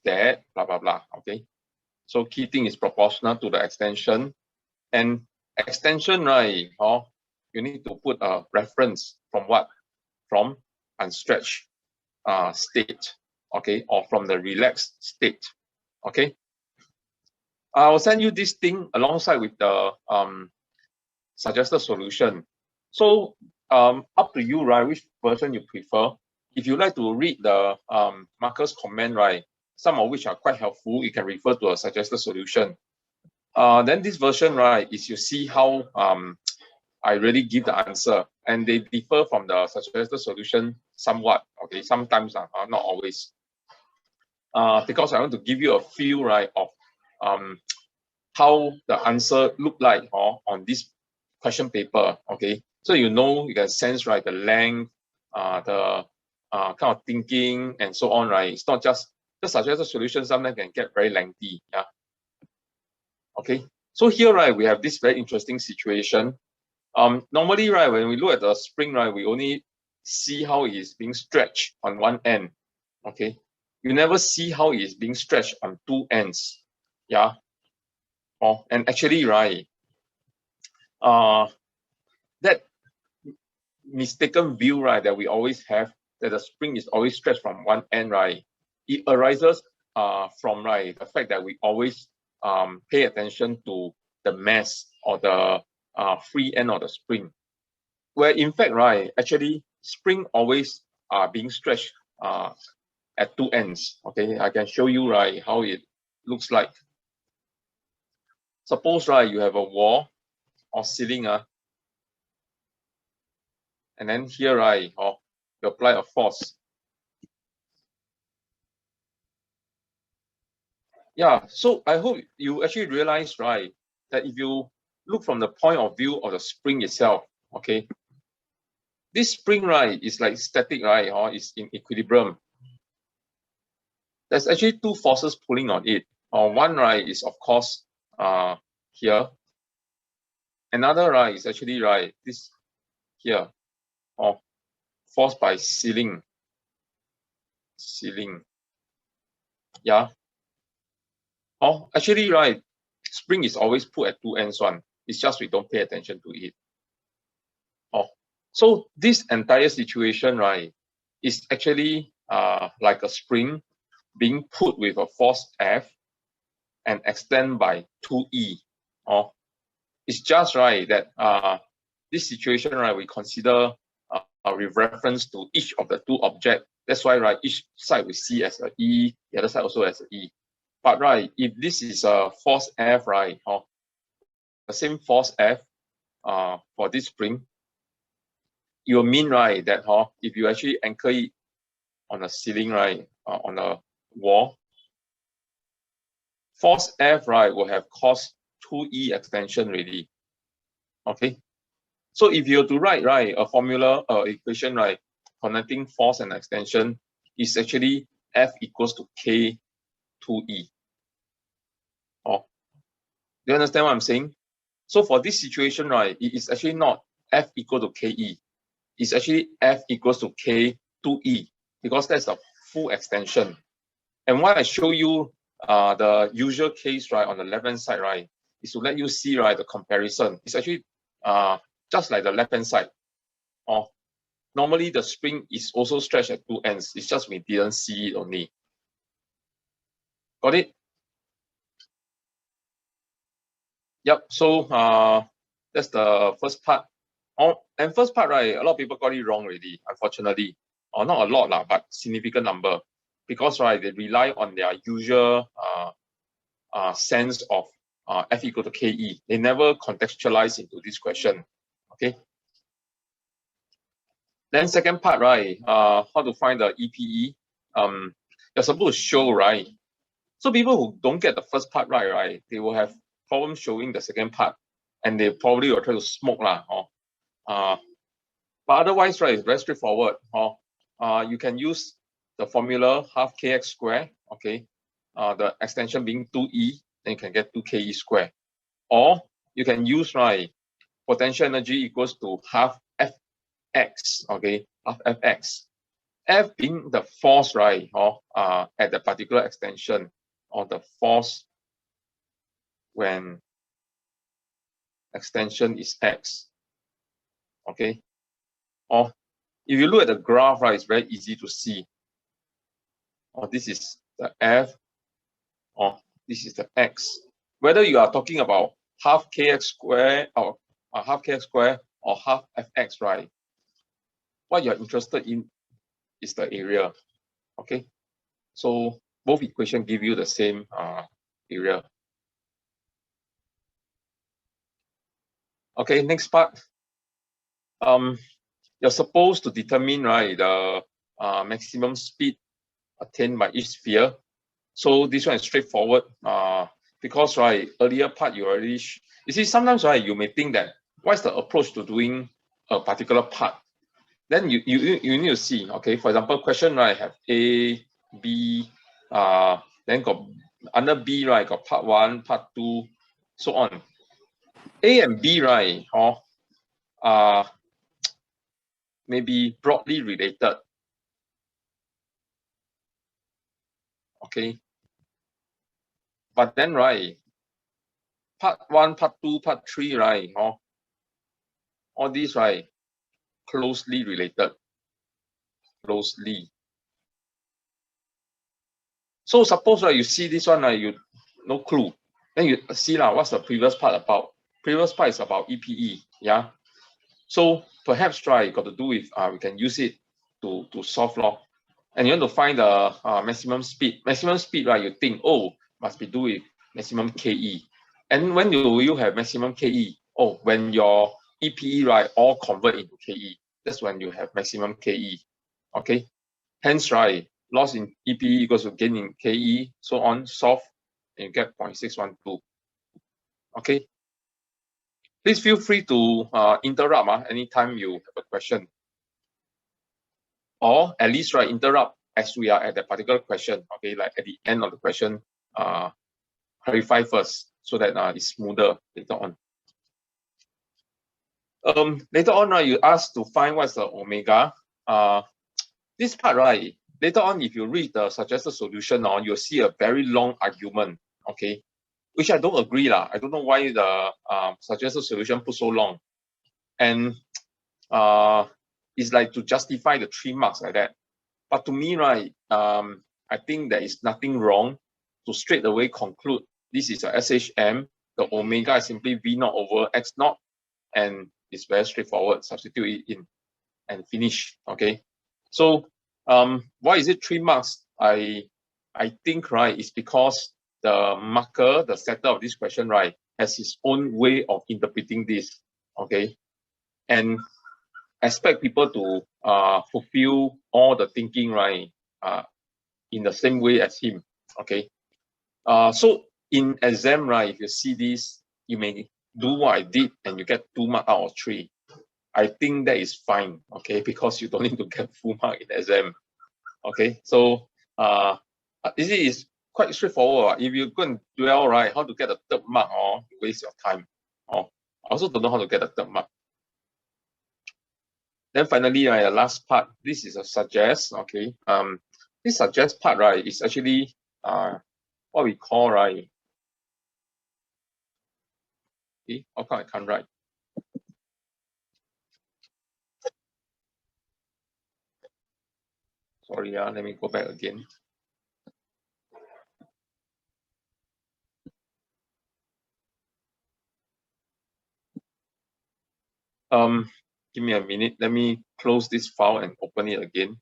that, blah, blah, blah, okay? So key thing is proportional to the extension. And extension, right, you need to put a reference from what? From unstretched state, okay, or from the relaxed state, okay. I'll send you this thing alongside with the suggested solution. So up to you, right, which version you prefer. If you like to read the Marcus comment, right, some of which are quite helpful, you can refer to a suggested solution. Then this version, right, is you see how I really give the answer, and they differ from the suggested solution somewhat, okay, sometimes, not always. Because I want to give you a feel, right, of how the answer look like on this question paper, okay? So you know, you can sense, right, the length, the kind of thinking and so on, right? It's not just the suggested solution, sometimes can get very lengthy, yeah? Okay, so here, right, we have this very interesting situation. Normally, right, when we look at the spring, right, we only see how it is being stretched on one end, okay? You never see how it is being stretched on two ends, yeah? And actually, right, that mistaken view, right, that we always have, that the spring is always stretched from one end, right, it arises from, right, the fact that we always pay attention to the mass or the free end of the spring, where in fact, right, actually spring always are being stretched at two ends, okay? I can show you, right, how it looks like. Suppose, right, you have a wall or ceiling, and then here, right, you apply a force. Yeah, so I hope you actually realize, right, that if you look from the point of view of the spring itself, okay, this spring, right, is like static, right, or is in equilibrium. There's actually two forces pulling on it. One, right, is of course here. Another, right, is actually, right, this here, or forced by ceiling. Yeah. Actually, right, spring is always put at two ends one. It's just we don't pay attention to it. So this entire situation, right, is actually like a spring being put with a force F and extend by 2E. It's just, right, that this situation, right, we consider with reference to each of the two objects. That's why, right, each side we see as a E, the other side also as a E. But, right, if this is a force F, right, the same force F for this spring, it will mean, right, that if you actually anchor it on a ceiling, right, on a wall, force F, right, will have caused 2E extension already. Okay, so if you were to write, right, a formula equation, right, connecting force and extension, is actually F equals to K 2E. Do you understand what I'm saying? So for this situation, right, it is actually not F equal to KE. It's actually F equals to K 2E, because that's the full extension. And why I show you the usual case, right, on the left-hand side, right, is to let you see, right, the comparison. It's actually just like the left-hand side. Normally the spring is also stretched at two ends. It's just we didn't see it only. Got it? Yep. So that's the first part. And first part, right, a lot of people got it wrong already, unfortunately. Or not a lot, but significant number. Because, right, they rely on their usual sense of F equal to KE. They never contextualize into this question. Okay. Then second part, right, how to find the EPE. You're supposed to show, right. So people who don't get the first part right, they will have problems showing the second part, and they probably will try to smoke but otherwise, right, it's very straightforward. You can use the formula half kx square, okay, the extension being 2E, then you can get 2ke square. Or you can use, right, potential energy equals to half fx, okay, half fx. F being the force, right, or at the particular extension, or the force when extension is X. Okay. Or if you look at the graph, right, it's very easy to see. Or this is the F, or this is the X. Whether you are talking about half kx squared or half kx squared or half fx, right? What you're interested in is the area. Okay. So both equations give you the same area. Okay, next part. You're supposed to determine, right, the maximum speed attained by each sphere. So this one is straightforward because, right, earlier part you already, you see, sometimes, right, you may think that what's the approach to doing a particular part. Then you need to see, okay, for example, question, right, have A, B, then got under B, right, got part 1, part 2, so on. A and B, right, may be broadly related. Okay. But then, right, part 1, part 2, part 3, right, all these, right, closely related. Closely. So suppose, right, you see this one, right, you no clue. Then you see what's the previous part about. Previous part is about EPE, yeah. So perhaps, right, got to do with we can use it to solve law. And you want to find the maximum speed. Maximum speed, right, you think, oh, must be do with maximum KE. And when you have maximum KE? Oh, when your EPE, right, all convert into KE. That's when you have maximum KE. Okay. Hence, right, loss in EPE equals to gain in KE, so on, solve, and you get 0.612. Okay. Please feel free to interrupt anytime you have a question. Or at least, right, interrupt as we are at that particular question. Okay, like at the end of the question, clarify first so that it's smoother later on. Later on, right, you ask to find what's the omega. This part, right, later on, if you read the suggested solution, you'll see a very long argument, okay, which I don't agree. I don't know why the suggested solution put so long. And it's like to justify the 3 marks like that. But to me, right, I think there is nothing wrong to straight away conclude this is a SHM. The omega is simply V0 over X0, and it's very straightforward. Substitute it in and finish. Okay. So why is it 3 marks? I think, right, it's because the marker, the setter of this question, right, has his own way of interpreting this. Okay. And expect people to fulfill all the thinking, right, in the same way as him. Okay. So in exam, right, if you see this, you may do what I did and you get 2 marks out of 3. I think that is fine, okay, because you don't need to get full mark in exam. Okay, so this is quite straightforward. If you go and dwell, right, how to get a 3rd mark, or you waste your time. I also don't know how to get a 3rd mark. Then finally, the last part, this is a suggest. Okay, this suggest part, right, is actually what we call, right. Okay, how come I can't write? Sorry, let me go back again. Give me a minute. Let me close this file and open it again.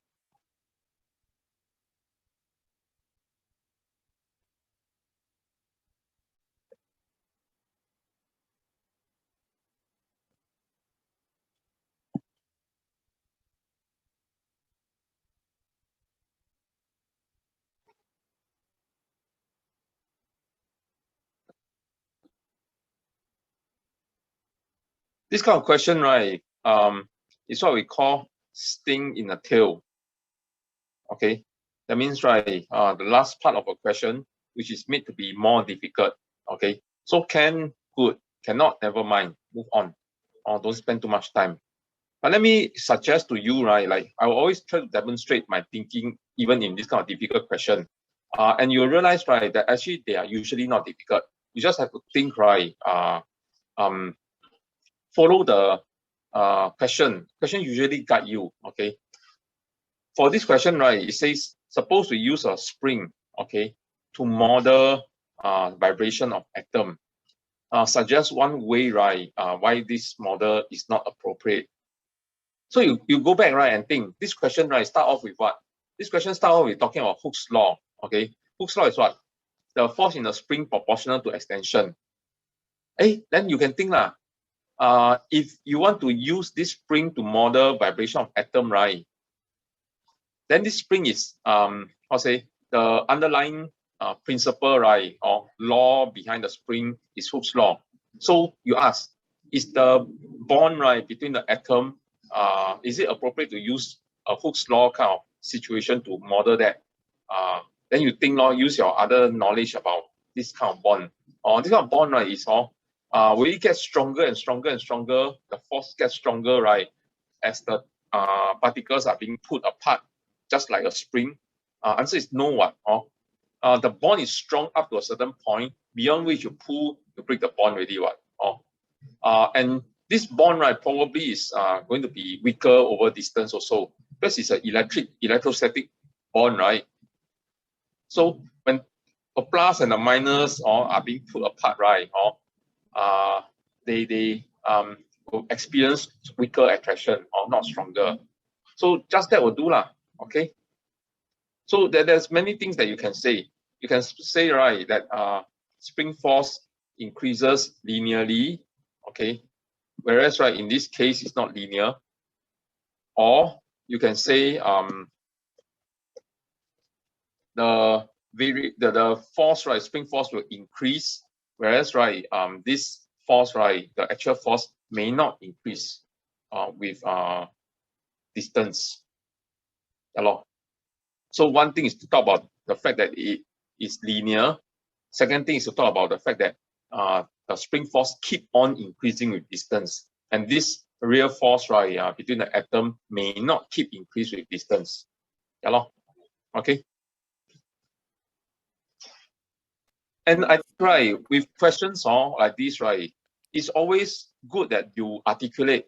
This kind of question, right, is what we call sting in the tail. Okay, that means, right, the last part of a question, which is made to be more difficult. Okay, so can, good, cannot, never mind, move on, or don't spend too much time. But let me suggest to you, right? Like I will always try to demonstrate my thinking, even in this kind of difficult question. And you'll realize, right, that actually they are usually not difficult. You just have to think, right? Follow the question. Question usually guide you. Okay. For this question, right, it says suppose we use a spring, okay, to model vibration of atom. Suggest one way, right, why this model is not appropriate. So you go back, right, and think this question, right, start off with what? This question start off with talking about Hooke's law. Okay, Hooke's law is what? The force in the spring proportional to extension. Then you can think lah. If you want to use this spring to model vibration of atom, right? Then this spring is the underlying principle, right, or law behind the spring is Hooke's law. So you ask, is the bond, right, between the atom, is it appropriate to use a Hooke's law kind of situation to model that? Then you think, use your other knowledge about this kind of bond. This kind of bond, right, is will it get stronger and stronger and stronger? The force gets stronger, right, as the particles are being put apart, just like a spring. Answer is no one. The bond is strong up to a certain point, beyond which you pull, you break the bond already. And this bond, right, probably is going to be weaker over distance also, because it's an electrostatic bond, right? So when a plus and a minus are being put apart, right, they will experience weaker attraction or not stronger. So just that will do lah. Okay. So there's many things that you can say. You can say, right, that spring force increases linearly, okay, whereas, right, in this case it's not linear. Or you can say the force, right, spring force will increase, whereas, right, this force, right, the actual force may not increase with distance. So one thing is to talk about the fact that it is linear. Second thing is to talk about the fact that the spring force keep on increasing with distance, and this real force, right, between the atom may not keep increase with distance. Okay. And I try with questions like this, right, it's always good that you articulate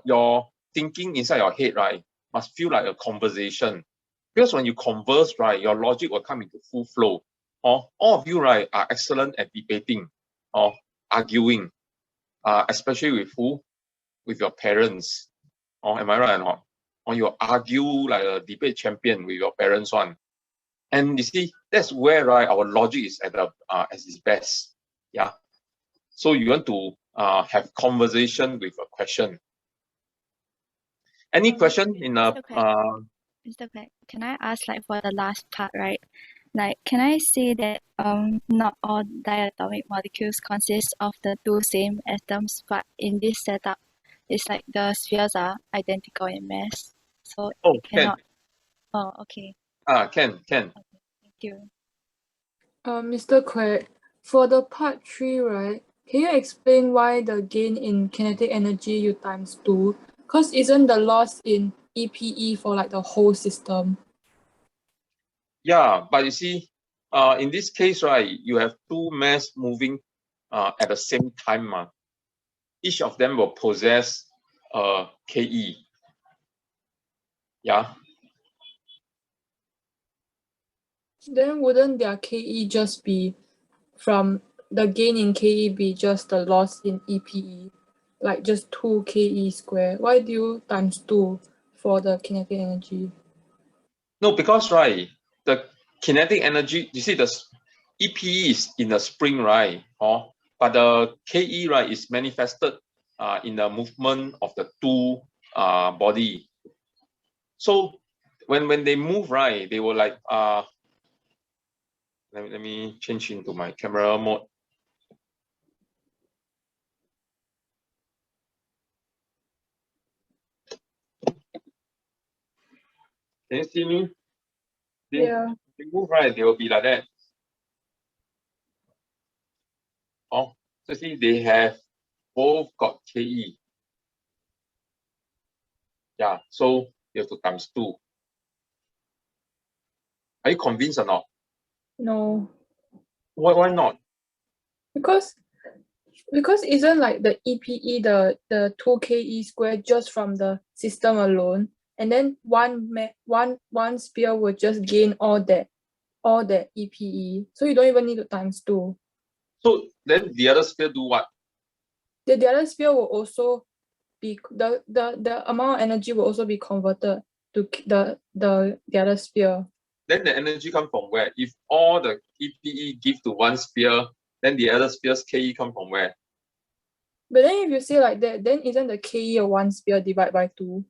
your thinking inside your head, right, must feel like a conversation. Because when you converse, right, your logic will come into full flow. All of you, right, are excellent at debating or arguing, especially with who? With your parents. Am I right or not? Or you argue like a debate champion with your parents one. And you see, that's where, right, our logic is at its best. Yeah. So you want to have conversation with a question. Any question in Mr. Quek, can I ask, like, for the last part, right? Like, can I say that not all diatomic molecules consist of the two same atoms, but in this setup, it's like the spheres are identical in mass, so it cannot. Oh, okay. Can. Okay, thank you. Mr. Quek, for the part 3, right, can you explain why the gain in kinetic energy you times 2? Because isn't the loss in EPE for like the whole system? Yeah, but you see, in this case, right, you have two mass moving at the same time. Each of them will possess KE. Yeah. Then wouldn't their KE just be from the gain in KE be just the loss in EPE? Like just 2 KE square. Why do you times 2 for the kinetic energy? No, because, right, the kinetic energy, you see, the EPE is in the spring, right? But the KE, right, is manifested in the movement of the two body. So when they move, right, they will like let me change into my camera mode. Can you see me? Yeah. They move, right, they will be like that. So see, they have both got KE. Yeah, so you have to times 2. Are you convinced or not? No. Why not? Because isn't like the EPE the 2ke square just from the system alone, and then one sphere will just gain all that EPE, so you don't even need to times 2. So then the other sphere do what? The other sphere will also be the amount of energy will also be converted to the other sphere. Then the energy come from where? If all the EPE give to one sphere, then the other sphere's KE come from where? But then if you say like that, then isn't the KE of one sphere divided by 2?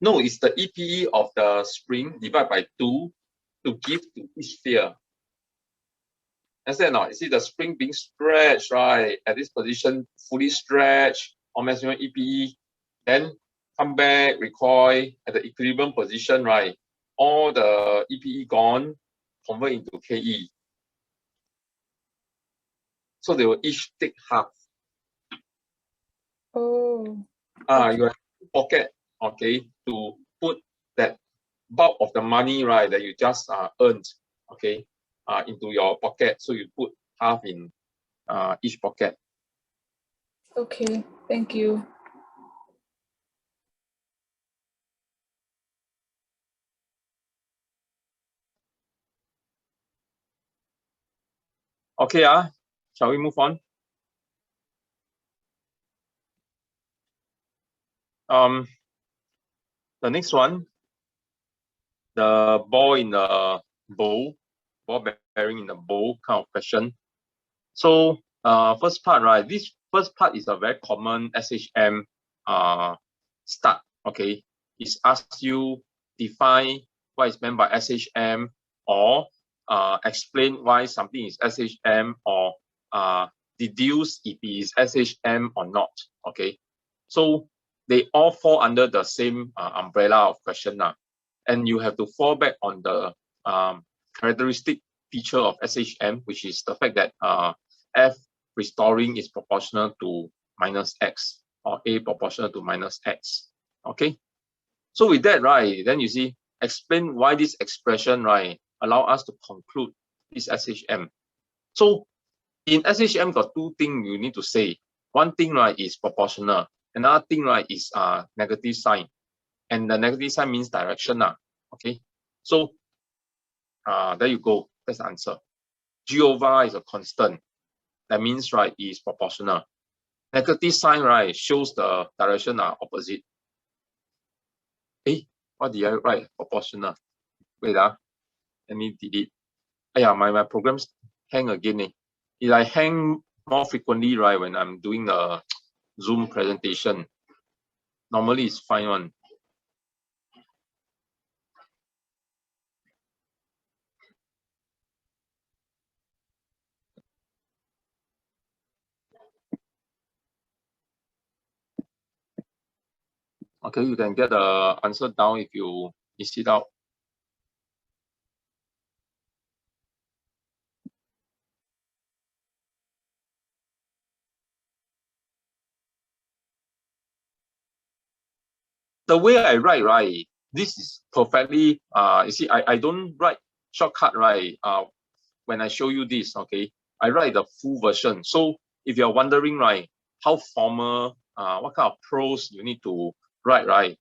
No, it's the EPE of the spring divided by 2 to give to each sphere. Understand or not? You see the spring being stretched, right? At this position, fully stretched on maximum EPE, then come back, recoil at the equilibrium position, right? All the EPE gone, convert into KE. So they will each take half. Oh. You have pocket, okay, to put that bulk of the money, right, that you just earned, okay, into your pocket. So you put half in each pocket. Okay, thank you. Okay, shall we move on? The next one, the ball in the bowl, ball bearing in the bowl kind of question. So first part, right? This first part is a very common SHM start. Okay, it's asks you define what is meant by SHM, or explain why something is SHM, or deduce if it is SHM or not. Okay, so they all fall under the same umbrella of question now, and you have to fall back on the characteristic feature of SHM, which is the fact that F restoring is proportional to minus X, or A proportional to minus X. Okay, so with that, right, then you see, explain why this expression, right, allow us to conclude this SHM. So in SHM, got two things you need to say. One thing, right, is proportional. Another thing, right, is negative sign. And the negative sign means direction. Okay, so there you go. That's the answer. G over R is a constant. That means, right, is proportional. Negative sign, right, shows the direction are opposite. What did I write? Proportional. Wait, let me delete. My programs hang again. If I hang more frequently, right, when I'm doing a Zoom presentation, normally it's fine one. Okay, you can get the answer down if you miss it out. The way I write, right, this is perfectly, you see, I don't write shortcut, right, when I show you this, okay, I write the full version. So if you're wondering, right, how formal, what kind of prose you need to write, right,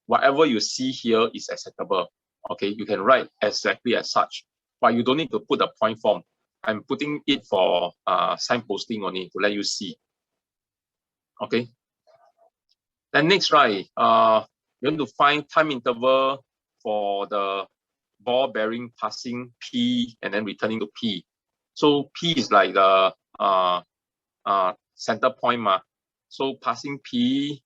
whatever you see here is acceptable. Okay, you can write exactly as such, but you don't need to put the point form. I'm putting it for signposting only to let you see. Okay. Then next, right, you have to find time interval for the ball bearing passing P and then returning to P. So P is like the center point ma. So passing P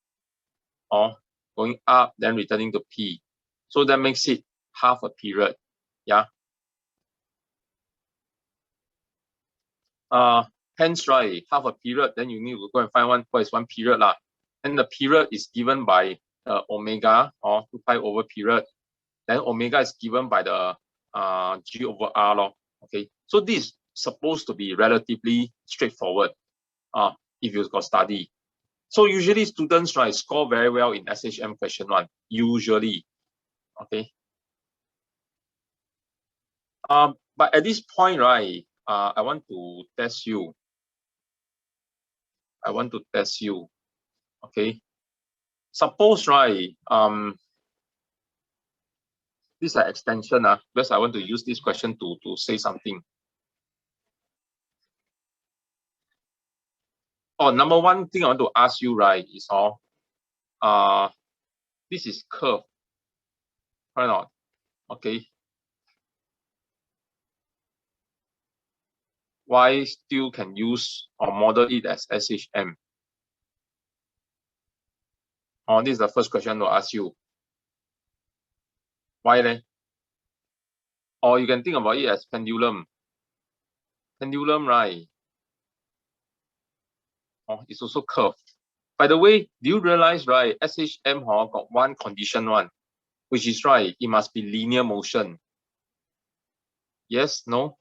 or going up, then returning to P. So that makes it half a period. Yeah. Hence, right, half a period, then you need to go and find what is one period lah. And the period is given by omega, or 2 pi over period. Then omega is given by the G over R lor. Okay, so this is supposed to be relatively straightforward if you got study. So usually students, right, score very well in SHM question 1, usually, okay? But at this point, right, I want to test you. Okay? Suppose, right, this is an extension, because I want to use this question to say something. Oh, number one thing I want to ask you, right, is this is curve, right? Not okay. Why still can use or model it as SHM? Oh, this is the first question to ask you. Why then? Or you can think about it as pendulum. Pendulum, right? Oh, it's also curved. By the way, do you realize, right, SHM got one condition, which is, right, it must be linear motion. Yes, no?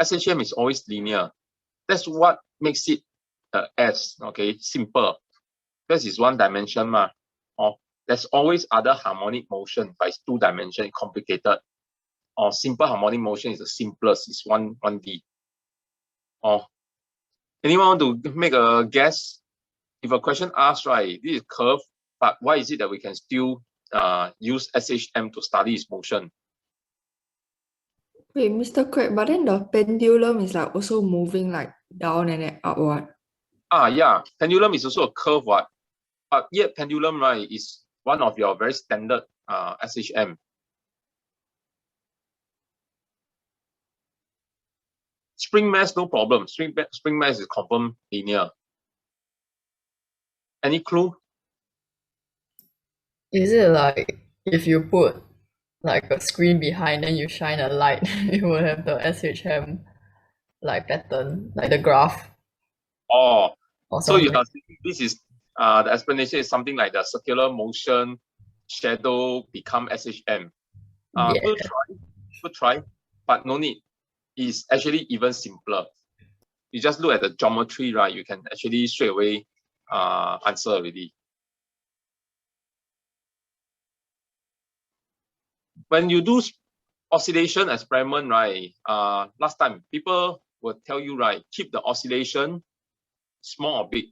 SHM is always linear. That's what makes it S, okay, simple. This is one dimension, or there's always other harmonic motion, but it's 2 dimension, complicated. Or simple harmonic motion is the simplest, it's 1D. Or anyone want to make a guess? If a question asks, right, this is curve, but why is it that we can still use SHM to study its motion? Wait, Mr. Craig, but then the pendulum is like also moving like down and then upward. Yeah, pendulum is also a curve, but yet pendulum, right, is one of your very standard SHM. Spring mass, no problem. Spring mass is confirmed linear. Any clue? Is it like if you put like a screen behind and you shine a light, it will have the SHM like pattern, like the graph? Oh, or so you something? are saying this is the explanation is something like the circular motion shadow become SHM. Yeah. Good try, but no need. It's actually even simpler. You just look at the geometry, right? You can actually straight away answer already. When you do oscillation experiment, right? Last time people will tell you, right, keep the oscillation small or big.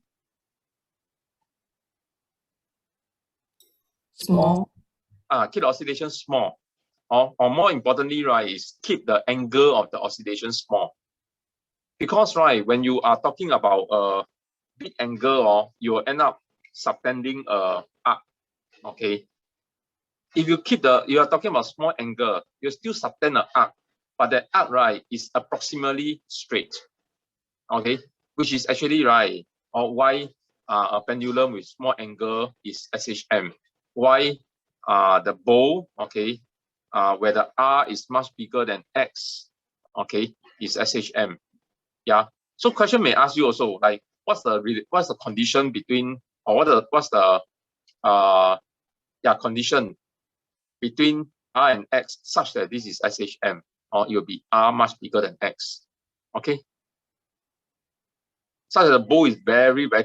Small. Keep the oscillation small. Or more importantly, right, is keep the angle of the oscillation small. Because, right, when you are talking about a big angle, you will end up subtending a arc. Okay. If you are talking about small angle, you still subtend an arc, but the arc, right, is approximately straight. Okay, which is actually, right, or why a pendulum with small angle is SHM. Why the bow, okay, where the R is much bigger than X, okay, is SHM. Yeah. So question may ask you also, like, what's the condition between, or what's the condition between R and X such that this is SHM, or it will be R much bigger than X. Okay. Such that the bow is very, very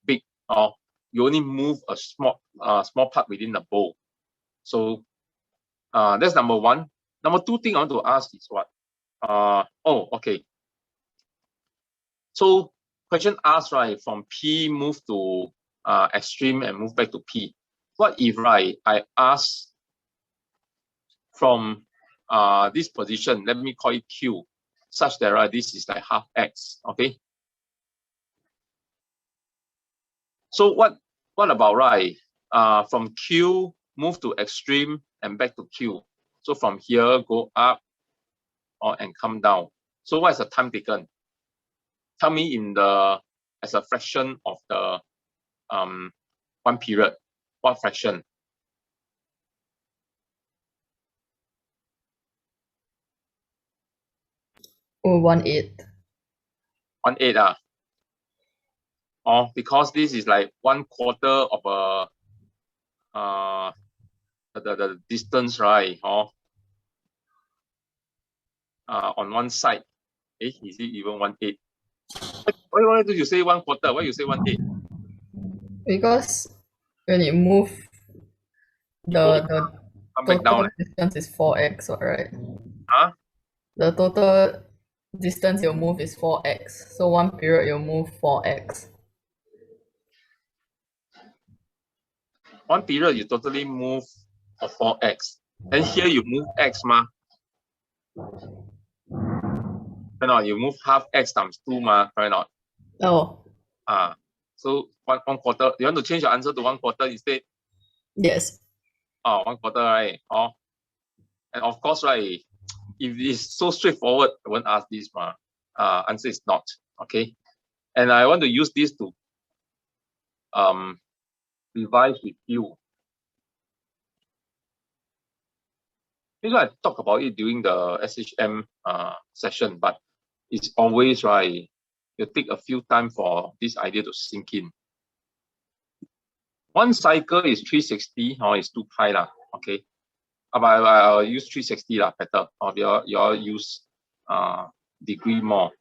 big, or you only move a small part within the bow. So that's number one. Number two thing I want to ask is what? Okay. So question asked, right, from P move to extreme and move back to P. What if, right, I ask from this position, let me call it Q, such that, right, this is like half X, okay? So what about, right, from Q move to extreme and back to Q? So from here go up and come down. So what is the time taken? Tell me as a fraction of the one period, what fraction? Oh, 1/8. 1/8. Because this is like 1/4 of the distance, right? On one side. Is it even 1/8? Why do you say 1/4? Why you say 1/8? Because when you move, the Come back down. total distance is 4x, right? Huh? The total distance you'll move is 4x. So one period you'll move 4x. One period you totally move for 4x. Then here you move x ma. Right not? You move half x times 2 ma, right not? Oh, So 1/4. You want to change your answer to 1/4 instead? yes. 1/4, right? And of course, right, if it's so straightforward, I won't ask this ma. Answer is not. Okay. And I want to use this to revise with you. This one I talk about it during the SHM session, but it's always right. You take a few time for this idea to sink in. One cycle is 360, or it's 2 pi lah. Okay. But I'll use 360 lah, better. Or you all use degree more.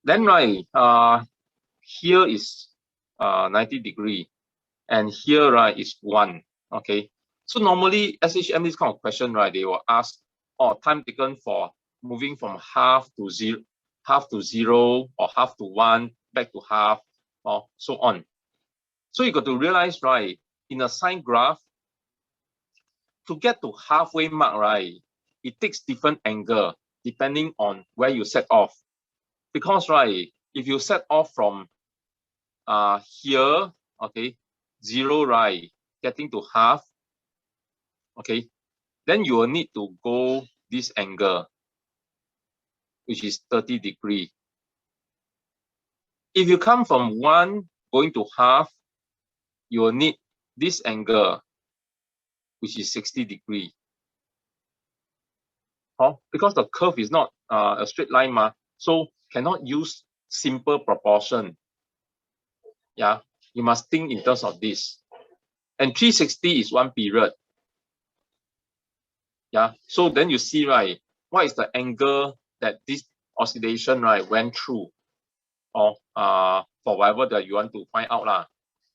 Then right, here is 90 degree, and here right is 1. Okay. So normally SHM, this kind of question, right, they will ask, time taken for moving from half to zero, or half to 1, back to half, or so on. So you got to realize, right, in a sine graph, to get to halfway mark, right, it takes different angle depending on where you set off. Because, right, if you set off from here, okay, 0, right, getting to half, okay, then you will need to go this angle, which is 30 degree. If you come from 1 going to half, you will need this angle, which is 60 degree. Because the curve is not a straight line, so cannot use simple proportion. Yeah, you must think in terms of this. And 360 is 1 period. Yeah, so then you see, right, what is the angle that this oscillation, right, went through, or for whatever that you want to find out lah.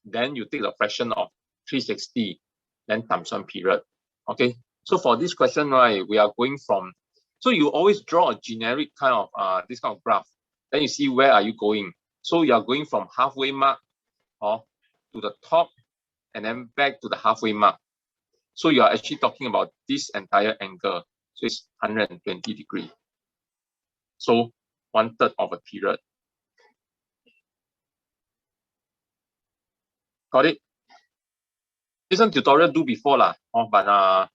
Then you take the fraction of 360, then times 1 period. Okay, so for this question, right, we are going from, so you always draw a generic kind of this kind of graph. Then you see where are you going. So you are going from halfway mark to the top, and then back to the halfway mark. So you are actually talking about this entire angle. So it's 120 degree. So 1/3 of a period. Got it? This one tutorial do before lah, but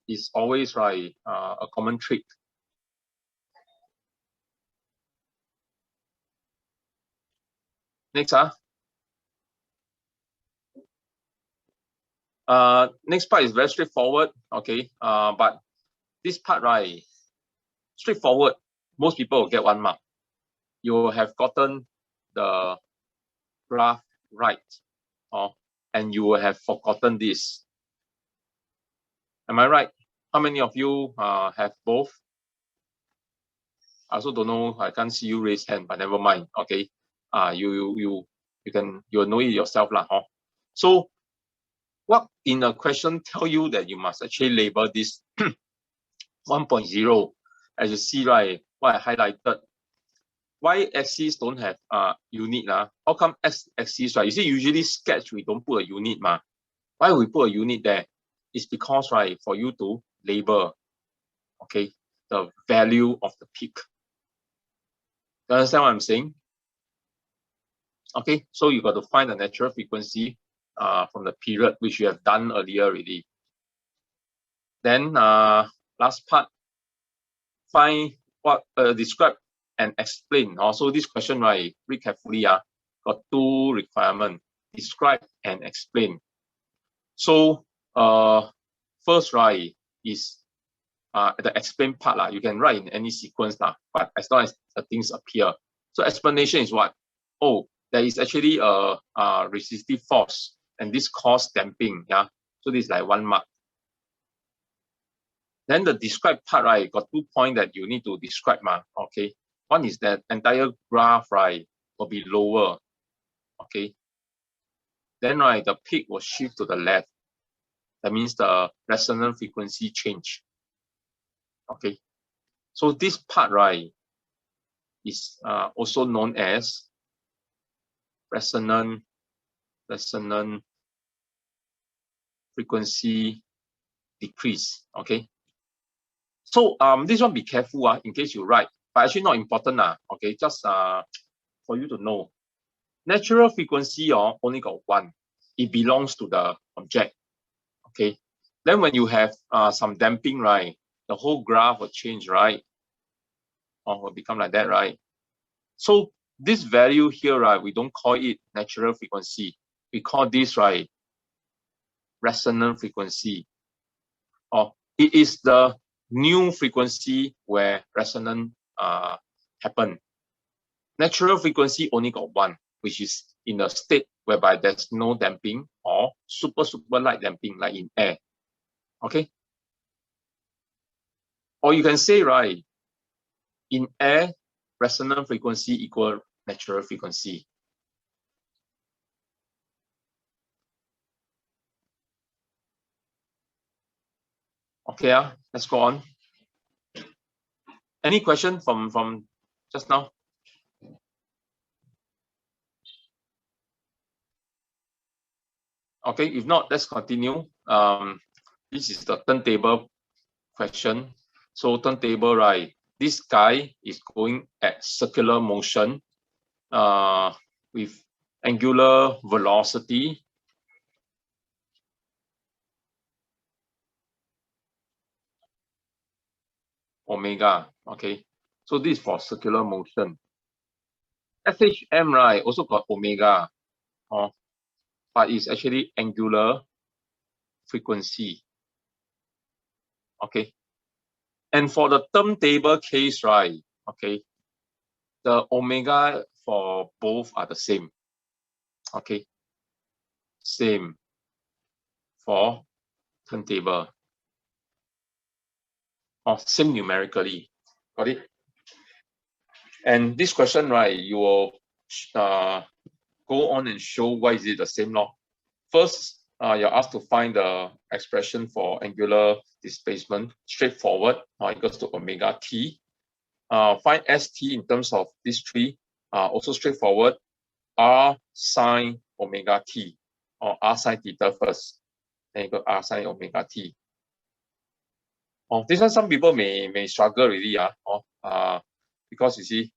it's always right a common trick. Next next part is very straightforward. Okay, but this part, right, straightforward. Most people will get 1 mark. You will have gotten the graph right, and you will have forgotten this. Am I right? How many of you have both? I also don't know. I can't see you raise hand, but never mind. Okay, you'll know it yourself lah. So what in a question tell you that you must actually label this 1.0? As you see, right, what I highlighted. Y-axis don't have unit lah. How come x-axis, right? You see, usually sketch we don't put a unit ma. Why we put a unit there? It's because, right, for you to label, okay, the value of the peak. You understand what I'm saying? Okay, so you got to find the natural frequency from the period, which you have done earlier already. Then last part, find what describe and explain. Also, this question, right, read carefully. Got 2 requirements: describe and explain. So first, right, is the explain part lah. You can write in any sequence lah, but as long as the things appear. So explanation is what? Oh, there is actually a resistive force, and this cause damping. Yeah, so this is like 1 mark. Then the describe part, right, got 2 points that you need to describe, okay. One is that entire graph, right, will be lower. Okay. Then, right, the peak will shift to the left. That means the resonant frequency change. Okay. So this part, right, is also known as resonant frequency decrease. Okay. So this one be careful in case you write, but actually not important okay, just for you to know. Natural frequency only got one. It belongs to the object. Okay. Then when you have some damping, right, the whole graph will change, right? Or will become like that, right? So this value here, right, we don't call it natural frequency. We call this, right, resonant frequency. Or it is the new frequency where resonance happen. Natural frequency only got one, which is in a state whereby there's no damping or super light damping, like in air. Okay. Or you can say, right, in air, resonant frequency equal natural frequency. Okay, let's go on. Any question from just now? Okay, if not, let's continue. This is the turntable question. So turntable, right? This guy is going at circular motion with angular velocity. Omega. Okay. So this is for circular motion. SHM, right, also got omega. But it's actually angular frequency. Okay. And for the turntable case, right, okay, the omega for both are the same. Okay. Same for turntable. Or same numerically. Got it? And this question, right, you will go on and show why is it the same law. First, you're asked to find the expression for angular displacement, straightforward, equals to omega t. Find st in terms of these three, also straightforward, r sine omega t, or r sine theta first, then you got r sine omega t. This one some people may struggle really, because you see,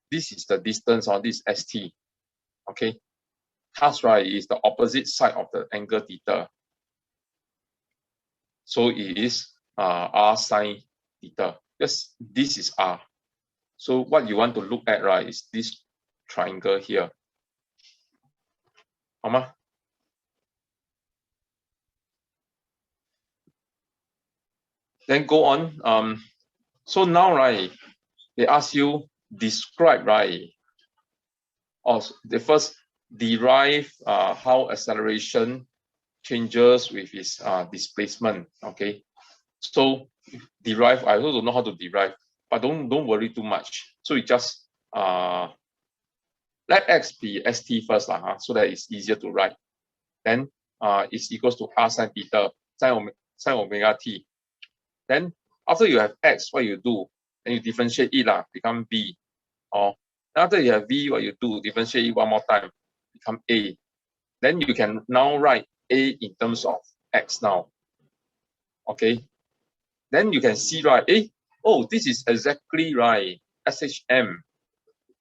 this is the distance on this st. Okay. Thus, right, is the opposite side of the angle theta. So it is r sine theta. Yes, this is r. So what you want to look at, right, is this triangle here. Then go on. So now, right, they ask you describe, right, or they first derive how acceleration changes with its displacement. Okay, so derive, I also don't know how to derive, but don't worry too much. So you just let x be st first, so that it's easier to write. Then it's equals to r sine theta sine omega t. Then after you have x, what you do? Then you differentiate it, become b. Or after you have v, what you do? Differentiate it one more time, become a. Then you can now write a in terms of x now. Okay. Then you can see, right, oh, this is exactly right, SHM,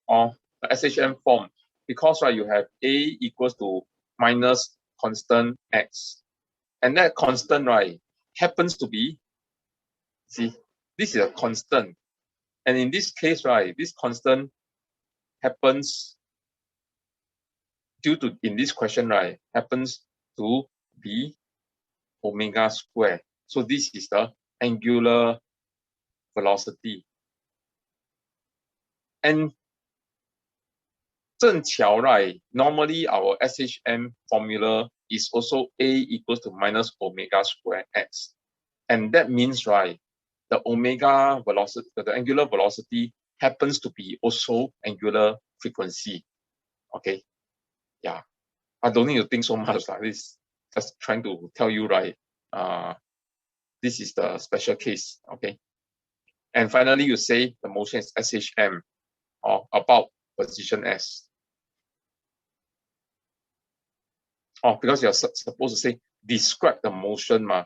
or SHM form, because, right, you have a equals to minus constant x. And that constant, right, happens to be, see, this is a constant. And in this case, right, this constant happens in this question, right, happens to be omega square. So this is the angular velocity. And 正巧, right, normally our SHM formula is also a equals to minus omega square x. And that means, right, the omega velocity, the angular velocity happens to be also angular frequency. Okay, yeah, I don't need to think so much like this. Just trying to tell you, right? This is the special case. Okay, and finally you say the motion is SHM or about position S. Oh, because you're supposed to say describe the motion, ma.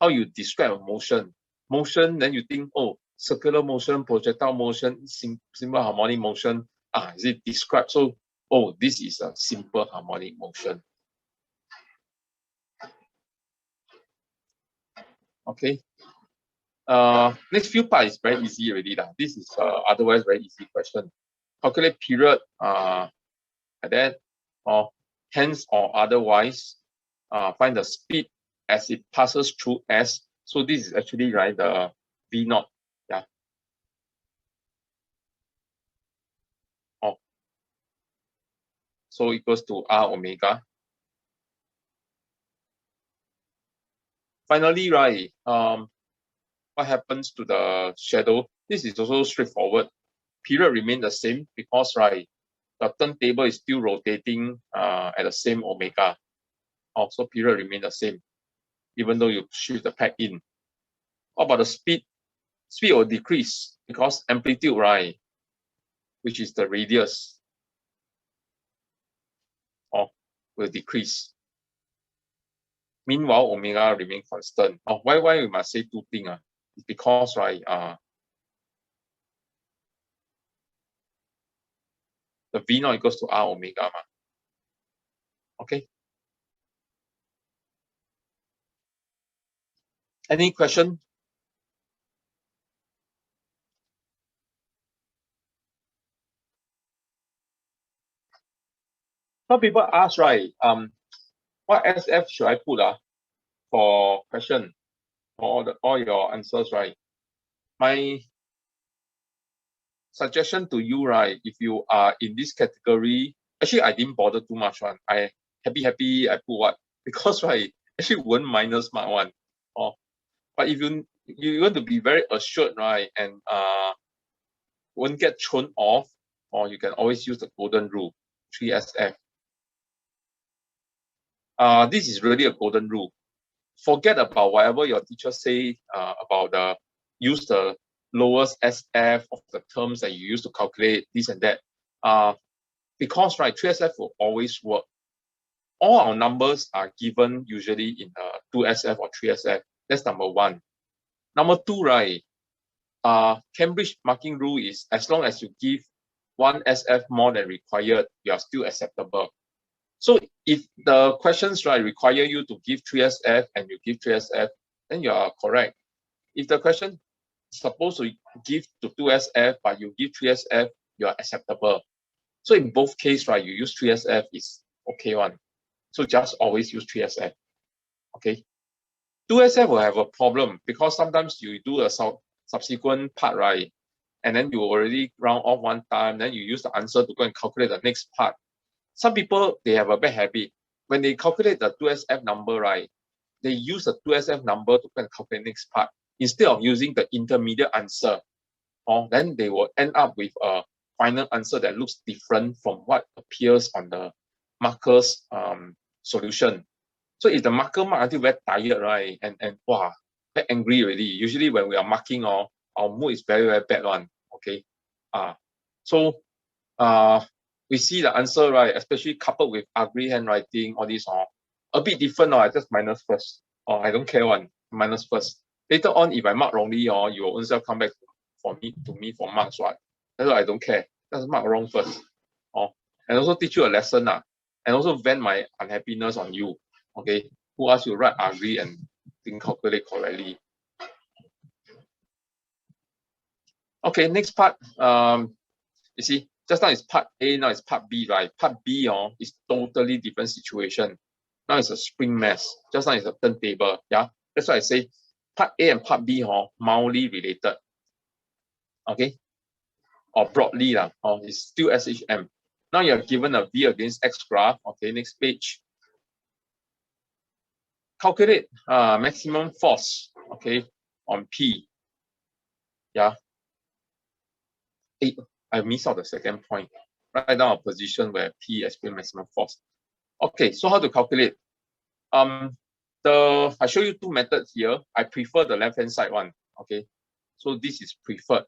How you describe a motion? Motion, then you think, oh, circular motion, projectile motion, simple harmonic motion. Is it described? So, oh, this is a simple harmonic motion. Okay. Next few parts is very easy already. This is otherwise very easy question. Calculate period, like that, or hence or otherwise, find the speed as it passes through S. So this is actually, right, the V naught. Yeah. Oh. So equals to R omega. Finally, right, what happens to the shadow? This is also straightforward. Period remain the same because, right, the turntable is still rotating at the same omega. So period remain the same, even though you shift the peg in. What about the speed? Speed will decrease because amplitude, right, which is the radius, will decrease. Meanwhile, omega remain constant. Why we must say two things? It's because, right, the V naught equals to R omega. Okay. Any question? Some people ask, right, what SF should I put for question, for all your answers, right? My suggestion to you, right, if you are in this category, actually I didn't bother too much one. I happy I put what? Because, right, actually one minus mark one. But if you want to be very assured, right, and won't get thrown off, or you can always use the golden rule, 3SF. This is really a golden rule. Forget about whatever your teacher say about use the lowest SF of the terms that you use to calculate this and that. Because, right, 3SF will always work. All our numbers are given usually in 2SF or 3SF. That's number one. Number two, right, Cambridge marking rule is as long as you give 1 SF more than required, you are still acceptable. So if the questions, right, require you to give 3SF and you give 3SF, then you are correct. If the question is supposed to give to 2SF but you give 3SF, you are acceptable. So in both cases, right, you use 3SF is okay one. So just always use 3SF. Okay. 2SF will have a problem because sometimes you do a subsequent part, right? And then you already round off one time, then you use the answer to go and calculate the next part. Some people, they have a bad habit. When they calculate the 2SF number, right, they use the 2SF number to go and calculate next part instead of using the intermediate answer. Then they will end up with a final answer that looks different from what appears on the marker's solution. So if the marker mark until very tired, right, and wow, very angry already. Usually when we are marking, our mood is very, very bad one. Okay. So we see the answer, right, especially coupled with ugly handwriting, all these a bit different. I just minus first. I don't care one, minus first. Later on, if I mark wrongly, you will also come back for me for marks, right? That's why I don't care. Just mark wrong first. And also teach you a lesson, and also vent my unhappiness on you. Okay, who asked you to write ugly and didn't calculate correctly? Okay, next part. You see, just now it's part A, now it's part B, right? Part B is totally different situation. Now it's a spring mass. Just now it's a turntable. Yeah, that's why I say part A and part B mildly related. Okay, or broadly it's still SHM. Now you're given a V against X graph. Okay, next page. Calculate maximum force, okay, on P. Yeah. I missed out the second point. Write down a position where P experience maximum force. Okay, so how to calculate? I show you two methods here. I prefer the left-hand side one. Okay, so this is preferred.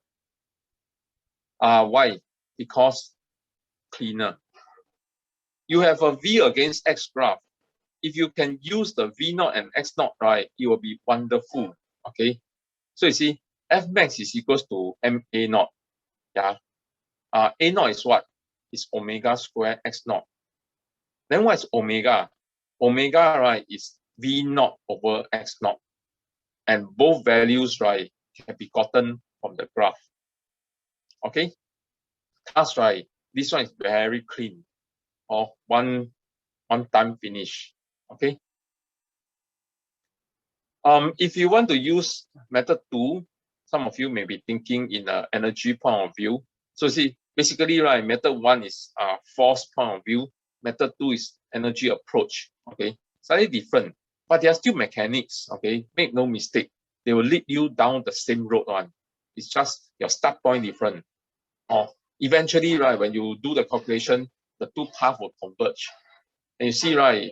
Why? Because cleaner. You have a V against X graph. If you can use the V0 and X0, right, it will be wonderful. Okay, so you see, F max is equals to MA0. Yeah, A0 is what? It's omega square X0. Then what is omega? Omega, right, is V0 over X0. And both values, right, can be gotten from the graph. Okay, thus, right, this one is very clean, or one time finish. Okay. If you want to use method 2, some of you may be thinking in an energy point of view. So see, basically, right, method 1 is force point of view. Method 2 is energy approach. Okay, slightly different, but they are still mechanics. Okay, make no mistake, they will lead you down the same road one. It's just your start point different. Or eventually, right, when you do the calculation, the two paths will converge. And you see, right,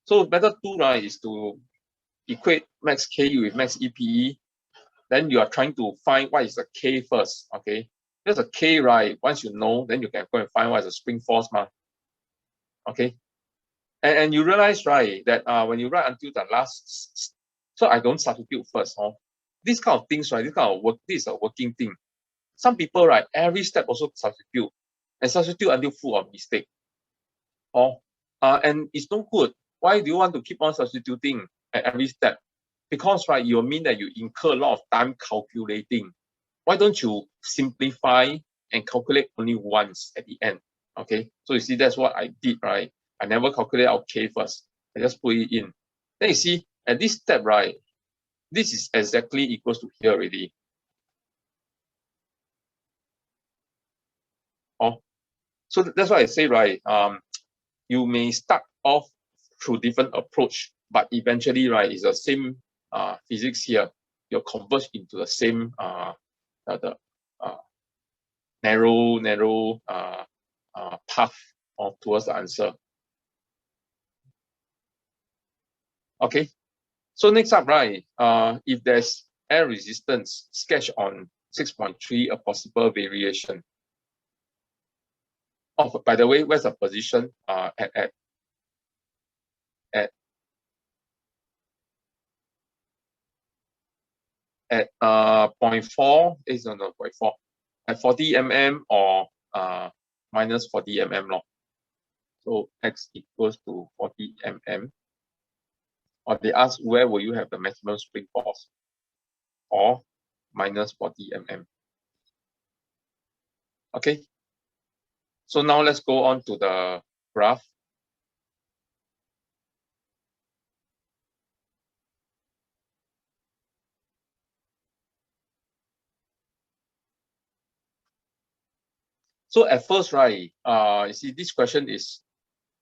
so method 2, right, is to equate max Ke with max Epe. Then you are trying to find what is the K first. Okay, there's a K, right? Once you know, then you can go and find what is the spring force, ma. Okay, and you realize, right, that when you write until the last, so I don't substitute first. Oh, these kind of things, right? This kind of work, this is a working thing. Some people, right, every step also substitute and substitute until full of mistake. Oh, and it's no good. Why do you want to keep on substituting at every step? Because, right, you mean that you incur a lot of time calculating. Why don't you simplify and calculate only once at the end? Okay, so you see, that's what I did, right? I never calculate out K first. I just put it in. Then you see, at this step, right, this is exactly equals to here already. Oh, so that's why I say, right, you may start off through different approach, but eventually, right, it's the same physics here. You'll converge into the same narrow path towards the answer. Okay, so next up, right, if there's air resistance, sketch on 6.3 a possible variation. Oh, by the way, where's the position at 0.4 is not 0.4 at 40 mm or minus 40 mm long. So x equals to 40 mm. Or they ask where will you have the maximum spring force, or minus 40 mm. Okay. So now let's go on to the graph. So at first, right, you see this question is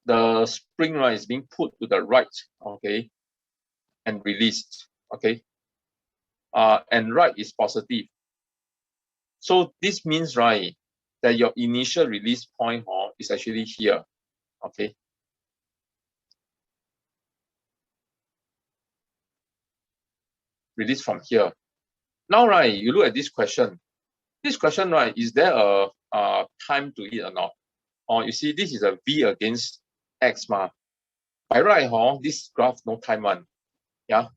the spring, right, is being put to the right, okay, and released, okay, and right is positive. So this means, right, that your initial release point is actually here, okay. Release from here. Now, right, you look at this question. This question, right, is there a time to it or not? Or you see, this is a V against X, ma. By right, this graph no time one. Yeah.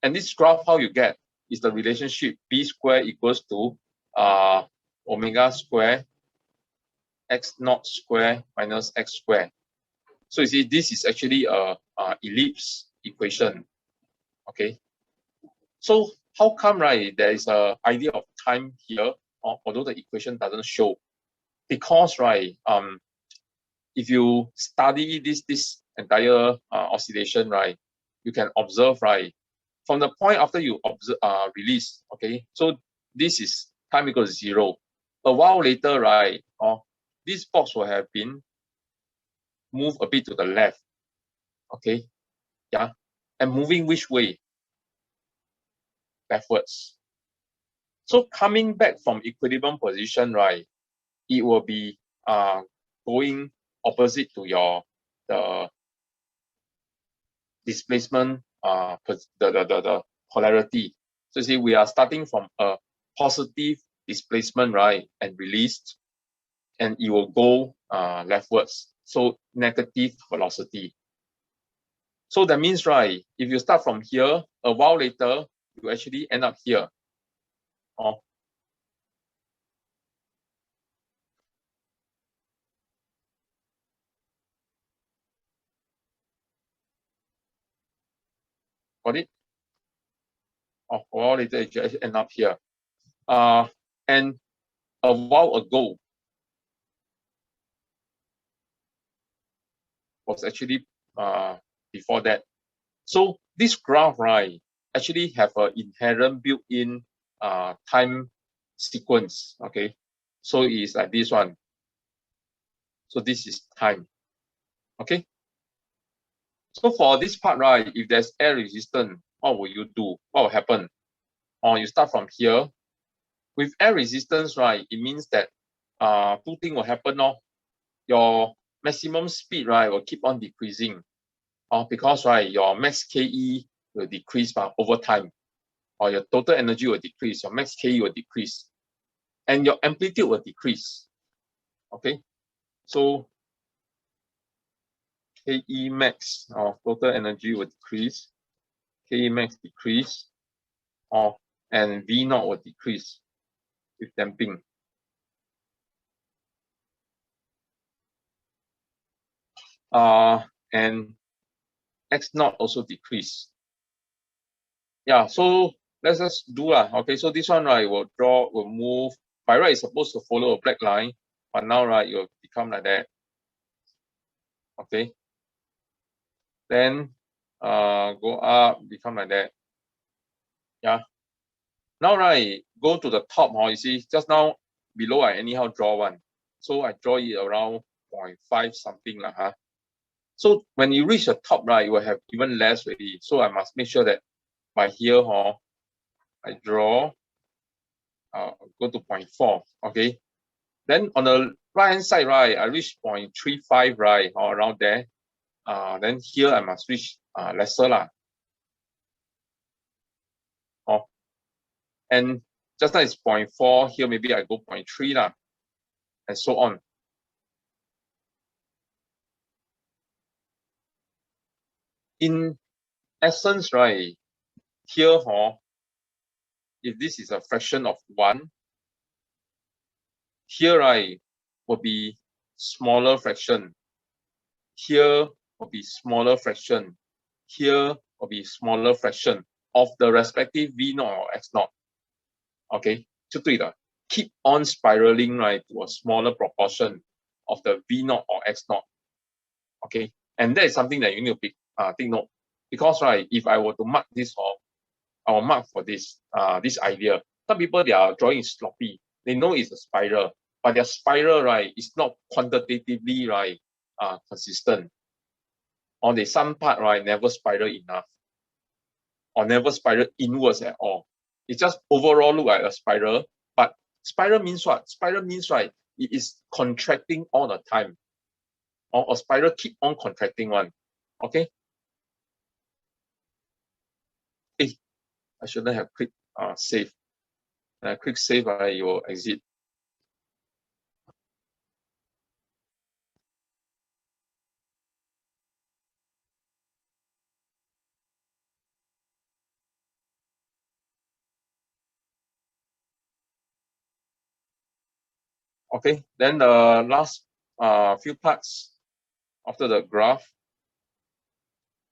And this graph, how you get is the relationship B square equals to omega square X0 square minus X square. So you see, this is actually a ellipse equation. Okay. So how come, right, there is a idea of time here, although the equation doesn't show? Because, right, if you study this entire oscillation, right, you can observe, right, from the point after you observe, release, okay, so this is time equals 0. A while later, right, this box will have been moved a bit to the left, okay, yeah, and moving which way? Backwards. So coming back from equilibrium position, right, it will be going opposite to your the displacement the polarity. So see, we are starting from a positive displacement, right, and released, and it will go leftwards. So negative velocity. So that means, right, if you start from here, a while later, you actually end up here. Oh. Got it? Oh, a while later, you actually end up here. And a while ago was actually before that. So this graph, right, actually have an inherent built-in time sequence. Okay, so it's like this one. So this is time. Okay. So for this part, right, if there's air resistance, what will you do? What will happen? Or you start from here. With air resistance, right, it means that two things will happen. Your maximum speed, right, will keep on decreasing. Because, right, your max KE will decrease over time. Or your total energy will decrease, your max KE will decrease. And your amplitude will decrease. Okay. So KE max or total energy will decrease. KE max decrease. And V naught will decrease with damping. And X naught also decrease. Yeah, so let's just do okay, so this one, right, will move. By right, it's supposed to follow a black line, but now, right, it will become like that. Okay. Then go up, become like that. Yeah. Now, right, go to the top. You see, just now below I anyhow draw one. So I draw it around 0.5 something. So when you reach the top, right, you will have even less already. So I must make sure that by here, I draw, go to 0.4. Okay. Then on the right hand side, right, I reach 0.35, right, or around there. Then here I must reach lesser lah. And just now it's 0.4, here maybe I go 0.3 lah, and so on. In essence, right, here, if this is a fraction of 1, here, right, will be smaller fraction. Here will be smaller fraction. Here will be smaller fraction of the respective V naught or X naught. Okay, 就对了. Keep on spiraling, right, to a smaller proportion of the V naught or X naught. Okay, and that is something that you need to take note. Because, right, if I were to mark this, I will mark for this idea. Some people, their drawing is sloppy. They know it's a spiral, but their spiral, right, is not quantitatively, right, consistent. Or they some part, right, never spiral enough, or never spiral inwards at all. It just overall look like a spiral, but spiral means what? Spiral means, right, it is contracting all the time. Or a spiral keep on contracting one. Okay. I shouldn't have clicked save. When I click save, you will exit. Okay, then the last few parts after the graph.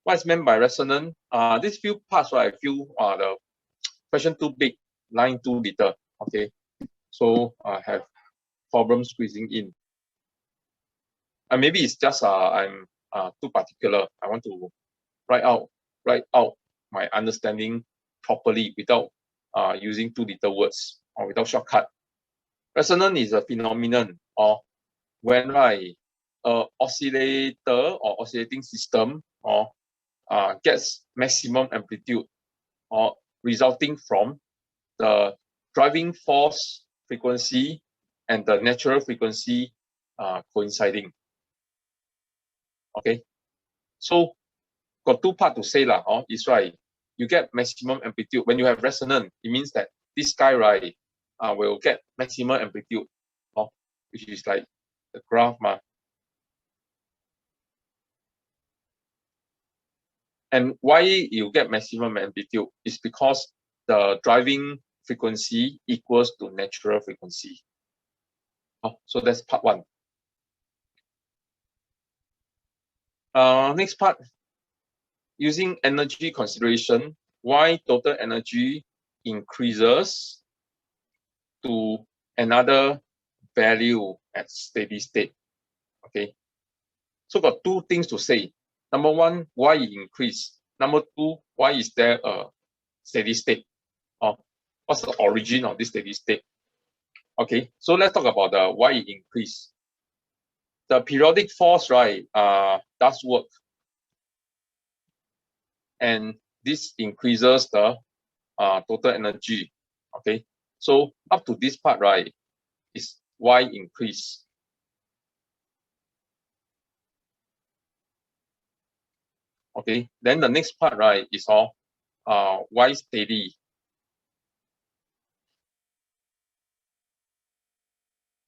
What is meant by resonant? These few parts, right, I feel the question too big, line too little. Okay, so I have problem squeezing in. And maybe it's just I'm too particular. I want to write out my understanding properly without using too little words or without shortcut. Resonant is a phenomenon or when, right, oscillator or oscillating system gets maximum amplitude or resulting from the driving force frequency and the natural frequency coinciding. Okay, so got two parts to say lah. It's right. You get maximum amplitude when you have resonant. It means that this guy right will get maximum amplitude, which is like the graph ma. And why you get maximum amplitude is because the driving frequency equals to natural frequency. So that's part one. Next part, using energy consideration, why total energy increases to another value at steady state. Okay, so got two things to say. Number one, why it increase? Number two, why is there a steady state? What's the origin of this steady state? Okay, so let's talk about the why it increase. The periodic force, right, does work, and this increases the total energy. Okay, so up to this part, right, is why increase. Okay, then the next part, right, is why steady.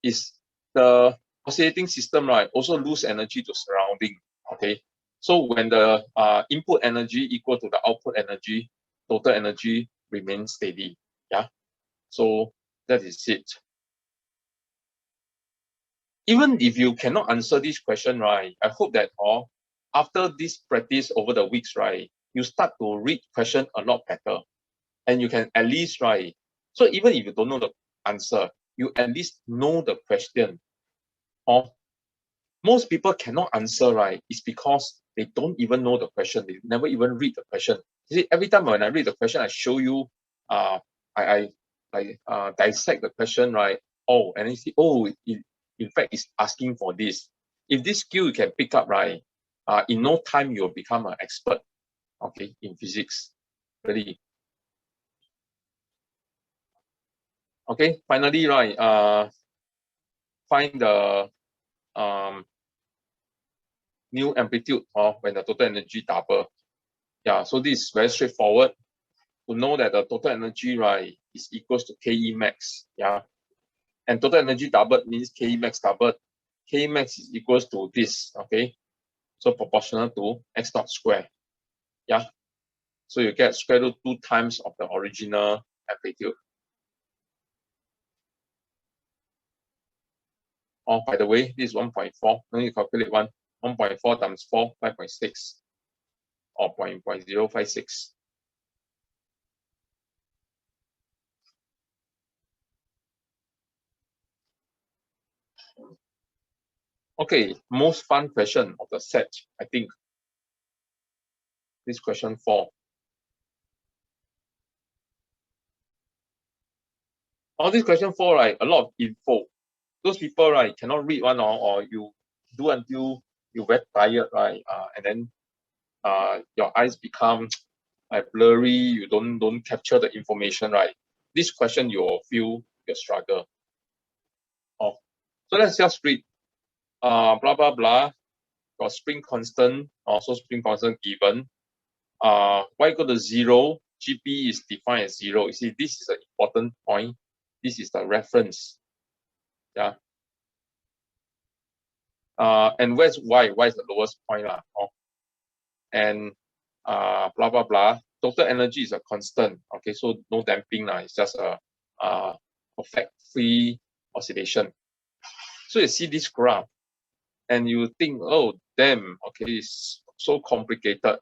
Is the oscillating system, right, also lose energy to surrounding. Okay, so when the input energy equal to the output energy, total energy remains steady. Yeah, so that is it. Even if you cannot answer this question, right, I hope that after this practice over the weeks, right, you start to read question a lot better, and you can at least, right, so even if you don't know the answer, you at least know the question. Most people cannot answer, right, it's because they don't even know the question. They never even read the question. You see, every time when I read the question, I show you, I dissect the question, right? And you see, in fact, it's asking for this. If this skill you can pick up, right, in no time you'll become an expert, okay, in physics, really. Okay, finally, right, find the new amplitude when the total energy double. Yeah, so this is very straightforward. To know that the total energy, right, is equals to Ke max. Yeah, and total energy doubled means Ke max doubled. Ke max is equals to this. Okay, so proportional to x naught square. Yeah, so you get square root 2 times of the original amplitude. By the way, this is 1.4. Now you calculate 1.4 times 4, 5.6, or 0.056. Okay, most fun question of the set, I think. This question 4. This question 4, right, a lot of info. Those people, right, cannot read one, or you do until you're very tired, right, and then your eyes become blurry, you don't capture the information, right. This question you will feel your struggle. So let's just read. Blah blah blah. Got spring constant, also spring constant given. Y equal to 0, GP is defined as 0. You see, this is an important point. This is the reference. Yeah. And where's Y? Y is the lowest point. And blah blah blah. Total energy is a constant. Okay, so no damping. It's just a perfect free oscillation. So you see this graph and you think, oh damn, okay, it's so complicated.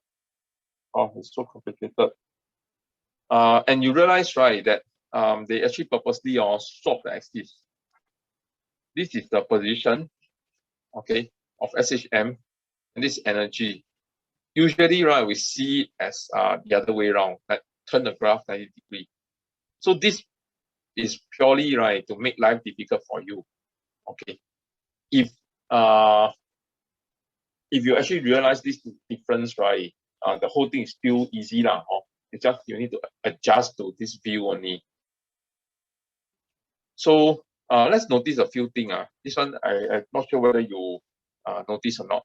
It's so complicated. And you realize, right, that they actually purposely swap the axis. This is the position, okay, of SHM, and this energy. Usually, right, we see it as the other way around, like turn the graph 90 degrees. So this is purely, right, to make life difficult for you. Okay, if you actually realize this difference, right, the whole thing is still easy lah. It's just you need to adjust to this view only. So let's notice a few things. This one I'm not sure whether you notice or not.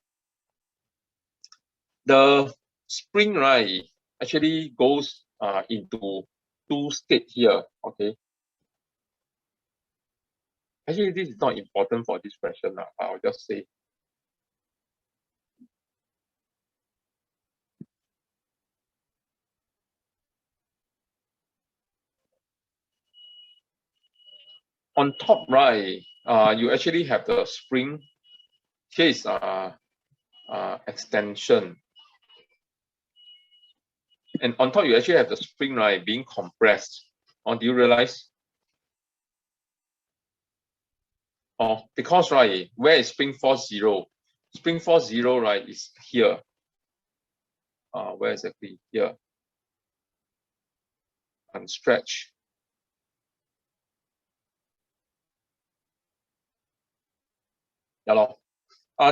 The spring, right, actually goes into two states here. Okay. Actually, this is not important for this question. I'll just say. On top, right, you actually have the spring. Here is extension. And on top, you actually have the spring, right, being compressed. Or do you realize? Oh, because, right, where is spring force 0? Spring force 0, right, is here. Where exactly? Here. And stretch. Yeah,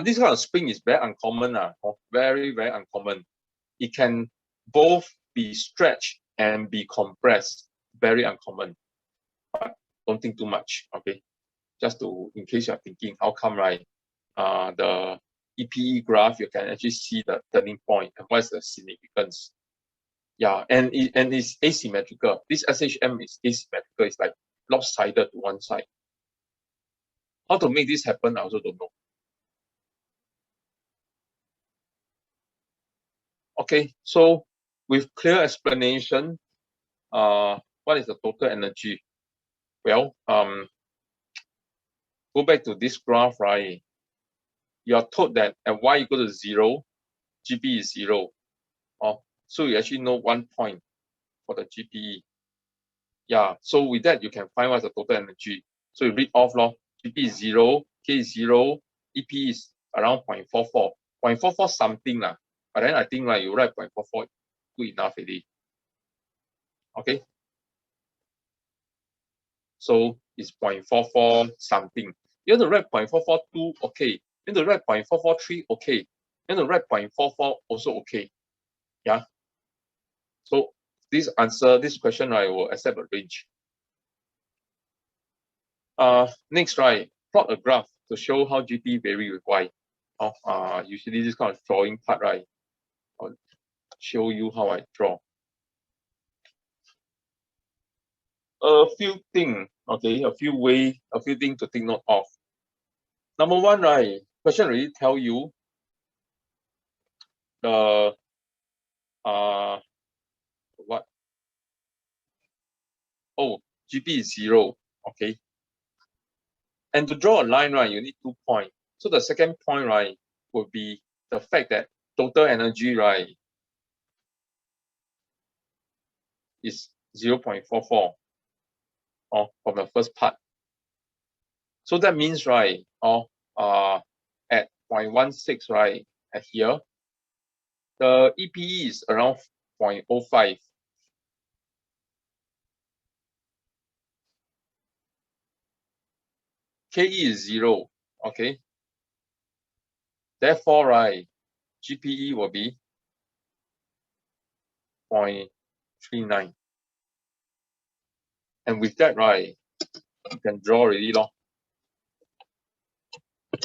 this kind of spring is very uncommon. Very, very uncommon. It can both be stretched and be compressed. Very uncommon. But don't think too much. Okay. Just in case you're thinking, how come, right? The EPE graph, you can actually see the turning point and what's the significance. Yeah, and it's asymmetrical. This SHM is asymmetrical. It's like lopsided to one side. How to make this happen, I also don't know. Okay, so with clear explanation, what is the total energy? Well, go back to this graph, right? You are told that at y equal to 0, GP is 0. So you actually know 1 point for the GPE. Yeah, so with that, you can find what's the total energy. So you read off, GP is 0, K is 0, EP is around 0.44. 0.44 something, but then I think you write 0.44 good enough already. Okay. So it's 0.44 something. You want to write 0.442, okay. You want to write 0.443, okay. You want to write 0.44, also okay. Yeah. So this question, will accept a range. Next, plot a graph to show how GP vary with Y. Usually this kind of drawing part, I'll show you how I draw. A few things, okay, a few things to take note of. Number one, question really tell you the what? Oh, GP is 0, okay. And to draw a line, you need 2 points. So the second point, would be the fact that total energy, is 0.44 from the first part. So that means, at 0.16, at here, the EPE is around 0.05. KE is 0, okay. Therefore, GPE will be 0.39. And with that, you can draw already, Let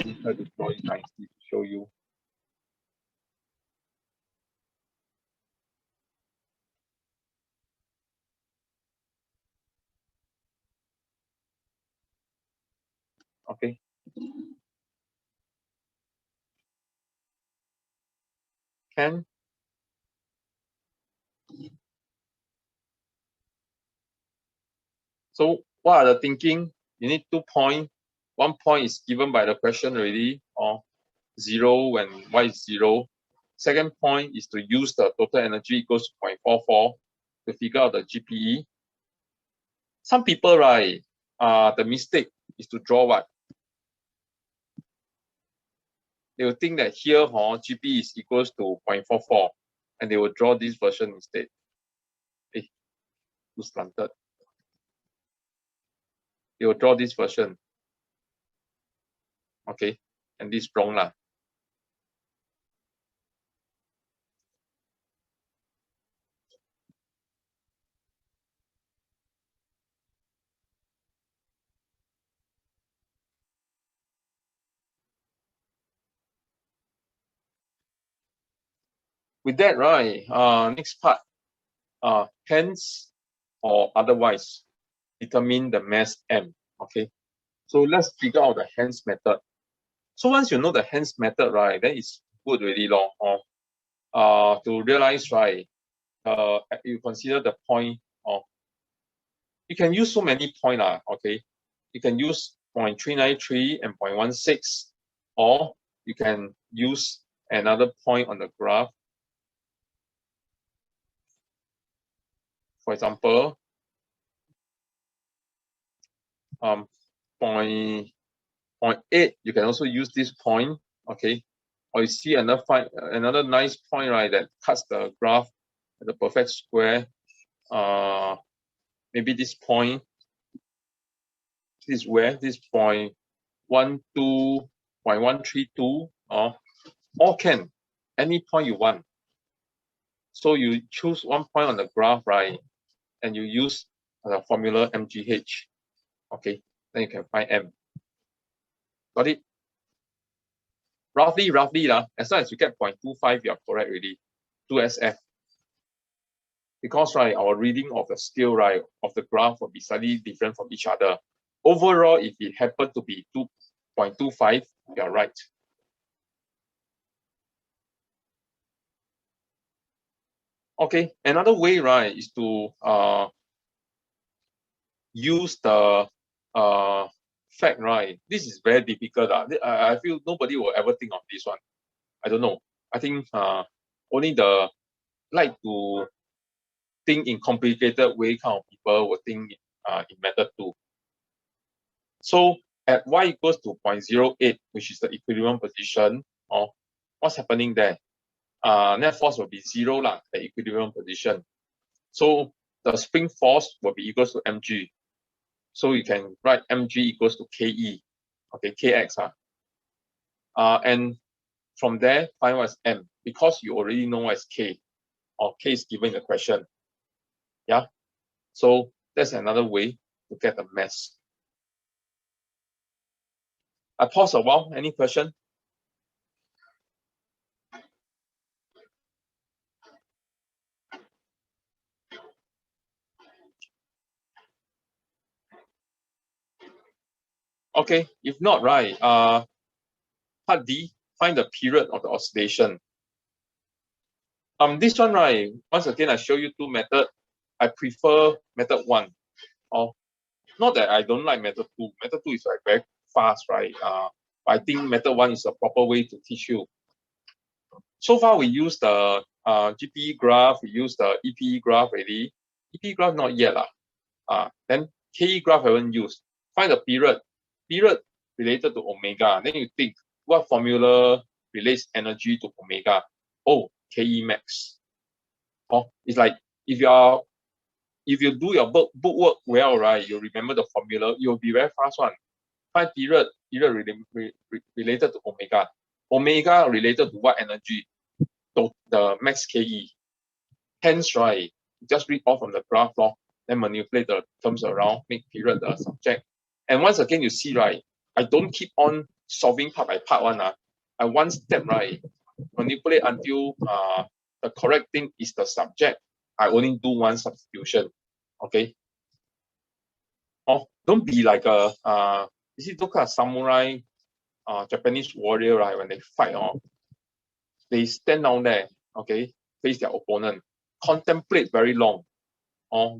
me try to draw it nicely to show you. Okay. Can. So what are the thinking? You need 2 points. 1 point is given by the question already, 0 when y is 0. Second point is to use the total energy equals to 0.44 to figure out the GPE. Some people, the mistake is to draw what? They will think that here, GP is equals to 0.44, and they will draw this version instead. Too slanted. They will draw this version. Okay, and this wrong lah. with that, right, next part, hence or otherwise determine the mass m. Okay, so let's figure out the hence method. So once you know the hence method, right, then it's good already long. To realize, right, you consider the point of, you can use so many point, okay. You can use 0.393 and 0.16, or you can use another point on the graph. For example, 0.8, you can also use this point, okay. Or you see another nice point, right, that cuts the graph at the perfect square. Maybe this point, this is where this 0.12, 0.132, or can, any point you want. So you choose one point on the graph, right, and you use the formula MGH, okay, then you can find M. Got it? Roughly, as long as you get 0.25, you are correct already. 2SF. Because, right, our reading of the scale, right, of the graph will be slightly different from each other. Overall, if it happened to be 2.25, you are right. Okay, another way, right, is to use the fact, right? This is very difficult. I feel nobody will ever think of this one. I don't know. I think only the like to think in complicated way kind of people will think in method 2. So at y equals to 0.08, which is the equilibrium position, or what's happening there? Net force will be 0 lah, the equilibrium position. So the spring force will be equals to mg. So you can write mg equals to ke, okay, kx. And from there, find what is m, because you already know what is k, or k is given in the question. Yeah, so that's another way to get the mass. I pause a while. Any question? Okay, if not, right, part D, find the period of the oscillation. This one, right, once again, I show you two methods. I prefer method 1. Or not that I don't like method 2. Method 2 is like very fast, right? I think method 1 is a proper way to teach you. So far, we use the GPE graph, we use the EPE graph already. EPE graph not yet lah. Then KE graph haven't used. Find the period related to omega. Then you think what formula relates energy to omega? Oh, KE max. It's like if you do your bookwork well, right, you remember the formula, you'll be very fast one. Find period related to omega. Omega related to what energy? To the max KE. Hence, right, just read off from the graph log, then manipulate the terms around, make period the subject. And once again, you see, right, I don't keep on solving part by part one. I one step, right, manipulate until the correct thing is the subject. I only do one substitution. Okay. Don't be like a you see those kind of samurai, Japanese warrior, right? When they fight, they stand down there, okay, face their opponent, contemplate very long,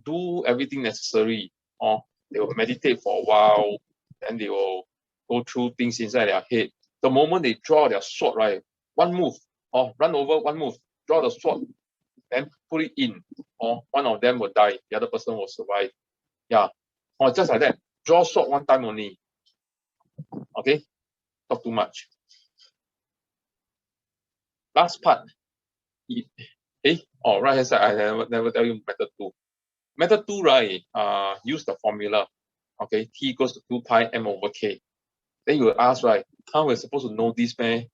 do everything necessary, they will meditate for a while, then they will go through things inside their head. The moment they draw their sword, right, one move, run over, one move, draw the sword, then put it in, one of them will die, the other person will survive. Yeah, just like that, draw sword one time only. Okay, not too much. Last part. Right hand side, I never tell you method 2. Method 2, right, use the formula. Okay, T equals to 2 pi m over k. Then you will ask, right, how we're supposed to know this, man?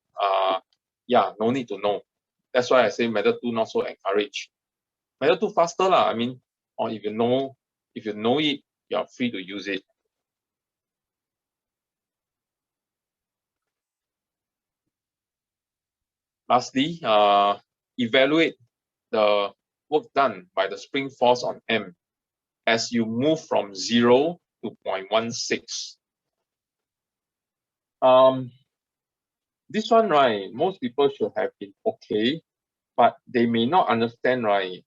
Yeah, no need to know. That's why I say method 2 not so encouraged. Method 2 faster lah. I mean, if you know it, you are free to use it. Lastly, evaluate the work done by the spring force on M as you move from 0 to 0.16. This one, right, most people should have been okay, but they may not understand, right?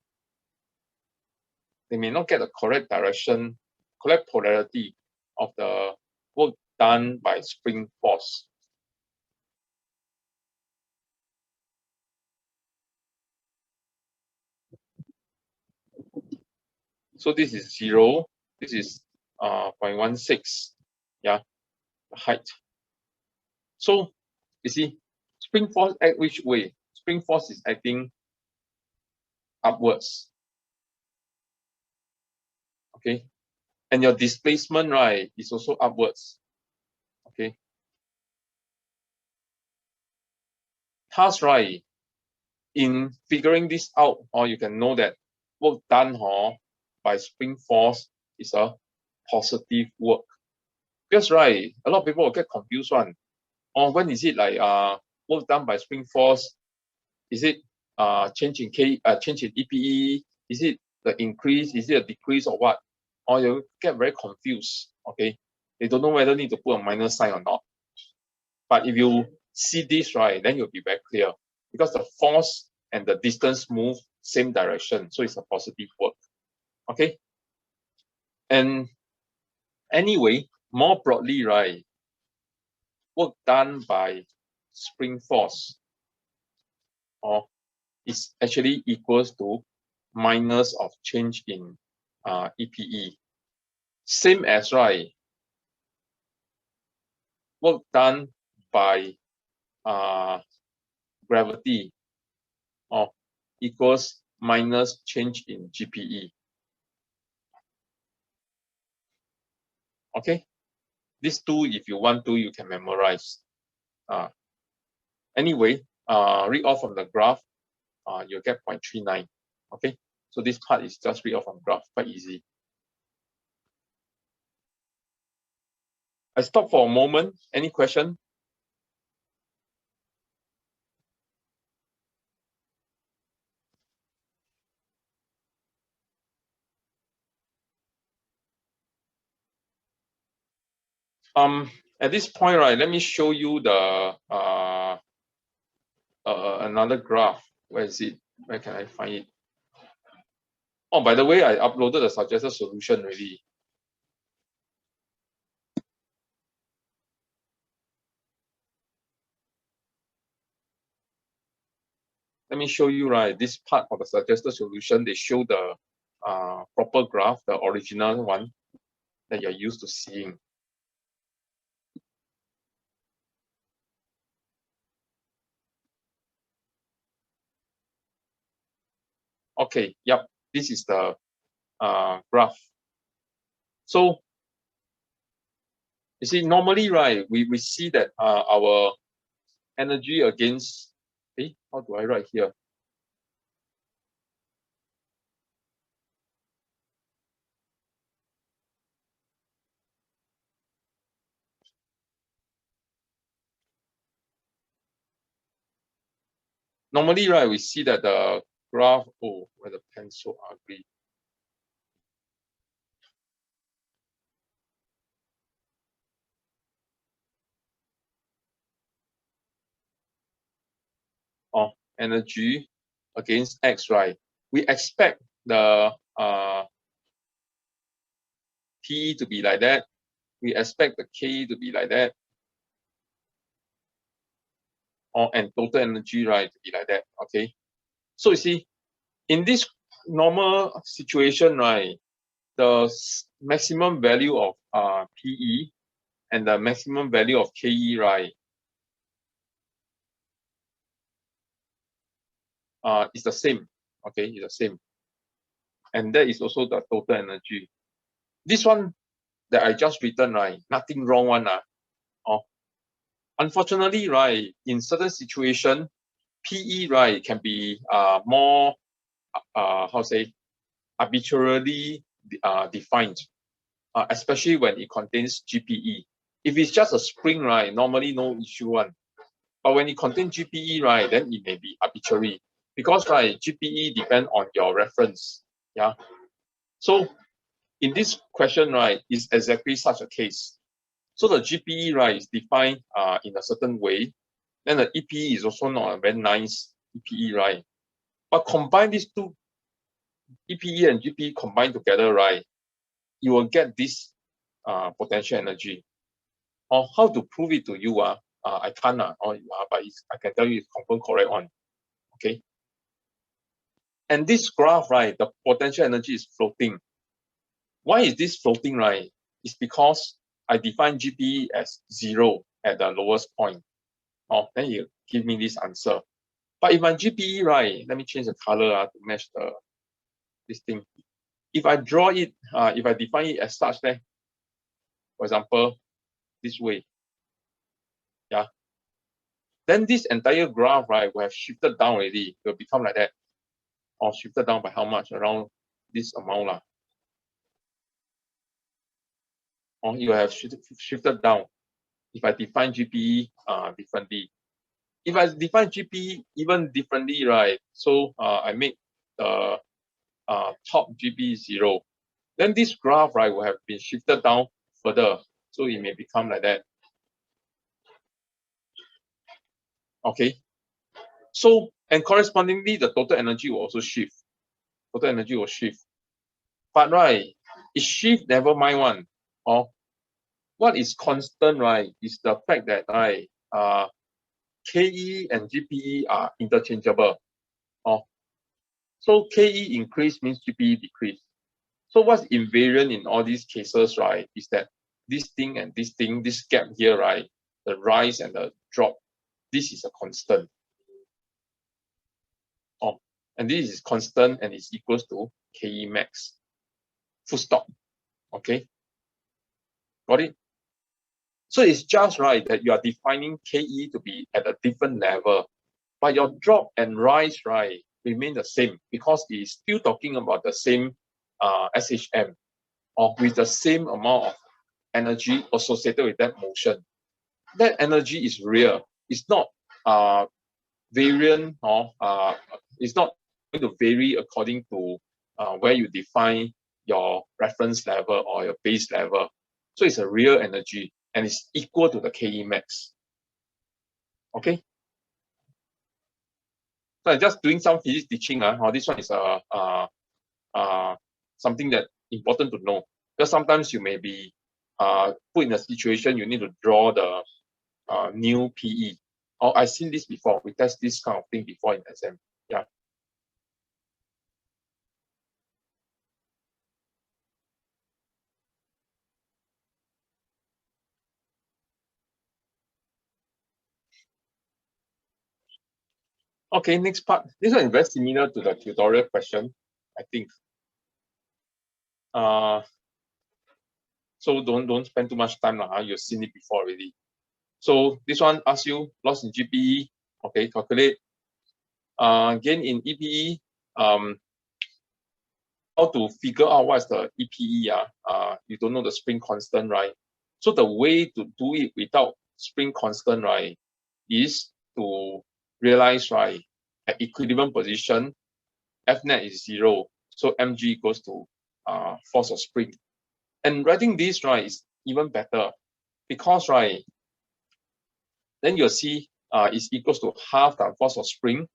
They may not get the correct direction, correct polarity of the work done by spring force. So this is 0, this is 0.16, yeah, the height. So you see, spring force act which way? Spring force is acting upwards. Okay, and your displacement, right, is also upwards. Okay. Thus, right, in figuring this out, or you can know that work done by spring force is a positive work. Because, right, a lot of people will get confused one. Or when is it like work done by spring force? Is it change in change in EPE? Is it the increase? Is it a decrease or what? Or you get very confused. Okay, they don't know whether need to put a minus sign or not. But if you see this, right, then you'll be very clear because the force and the distance move same direction, so it's a positive work. Okay, and anyway, more broadly, right, work done by spring force is actually equals to minus of change in EPE. Same as, right, work done by gravity equals minus change in GPE. Okay, these two, if you want to, you can memorize. Anyway, read off from the graph, you'll get 0.39. Okay, so this part is just read off from graph, quite easy. I stop for a moment. Any question? At this point, right, let me show you the another graph. Where is it? Where can I find it? Oh, by the way, I uploaded the suggested solution already. Let me show you, right, this part of the suggested solution. They show the proper graph, the original one that you're used to seeing. Okay, yep, this is the graph. So you see, normally, right, we see that our energy against, how do I write here? Normally, right, we see that the graph, oh, where the pen's so ugly. Energy against X, right? We expect the P to be like that. We expect the K to be like that. And total energy, right, to be like that. Okay. So you see, in this normal situation, right, the maximum value of PE and the maximum value of KE, right, is the same. Okay, it's the same. And that is also the total energy. This one that I just written, right, nothing wrong one. Unfortunately, right, in certain situation, PE, right, can be more, arbitrarily defined, especially when it contains GPE. If it's just a spring, right, normally no issue one. But when it contains GPE, right, then it may be arbitrary because right, GPE depend on your reference. Yeah. So in this question, right, is exactly such a case. So the GPE, right, is defined in a certain way. Then the EPE is also not a very nice EPE, right? But combine these two, EPE and GPE combined together, right, you will get this potential energy. Or how to prove it to you? I can't, but I can tell you it's confirmed correct one. Okay. And this graph, right, the potential energy is floating. Why is this floating, right? It's because I define GPE as 0 at the lowest point. Oh, then you give me this answer. But if my GPE, right, let me change the color to match this thing. If I draw it, if I define it as such, then, for example, this way, yeah, then this entire graph, right, will have shifted down already. It will become like that. Or shifted down by how much? Around this amount. Or you have shifted down if I define GPE differently. If I define GPE even differently, right? So I make the top GPE 0. Then this graph, right, will have been shifted down further. So it may become like that. Okay. So, and correspondingly, the total energy will also shift. Total energy will shift. But right, it shift never mind one. Or what is constant, right, is the fact that right, KE and GPE are interchangeable. So KE increase means GPE decrease. So what's invariant in all these cases, right, is that this thing and this thing, this gap here, right, the rise and the drop, this is a constant. And this is constant and is equals to KE max. Full stop. Okay. Got it? So it's just right that you are defining KE to be at a different level, but your drop and rise, right, remain the same because it is still talking about the same SHM or with the same amount of energy associated with that motion. That energy is real. It's not variant or it's not going to vary according to where you define your reference level or your base level. So it's a real energy and it's equal to the KE max. Okay. So I'm just doing some physics teaching. This one is something that important to know, because sometimes you may be put in a situation you need to draw the new PE. Or I've seen this before. We test this kind of thing before in exam. Yeah. Okay, next part. This one is very similar to the tutorial question, I think. So don't spend too much time. You've seen it before already. So this one asks you loss in GPE. Okay, calculate. Gain in EPE. How to figure out what's the EPE? You don't know the spring constant, right? So the way to do it without spring constant, right, is to realize, right, at equilibrium position, F net is 0. So mg equals to force of spring. And writing this, right, is even better because, right, then you'll see is equals to half the force of spring.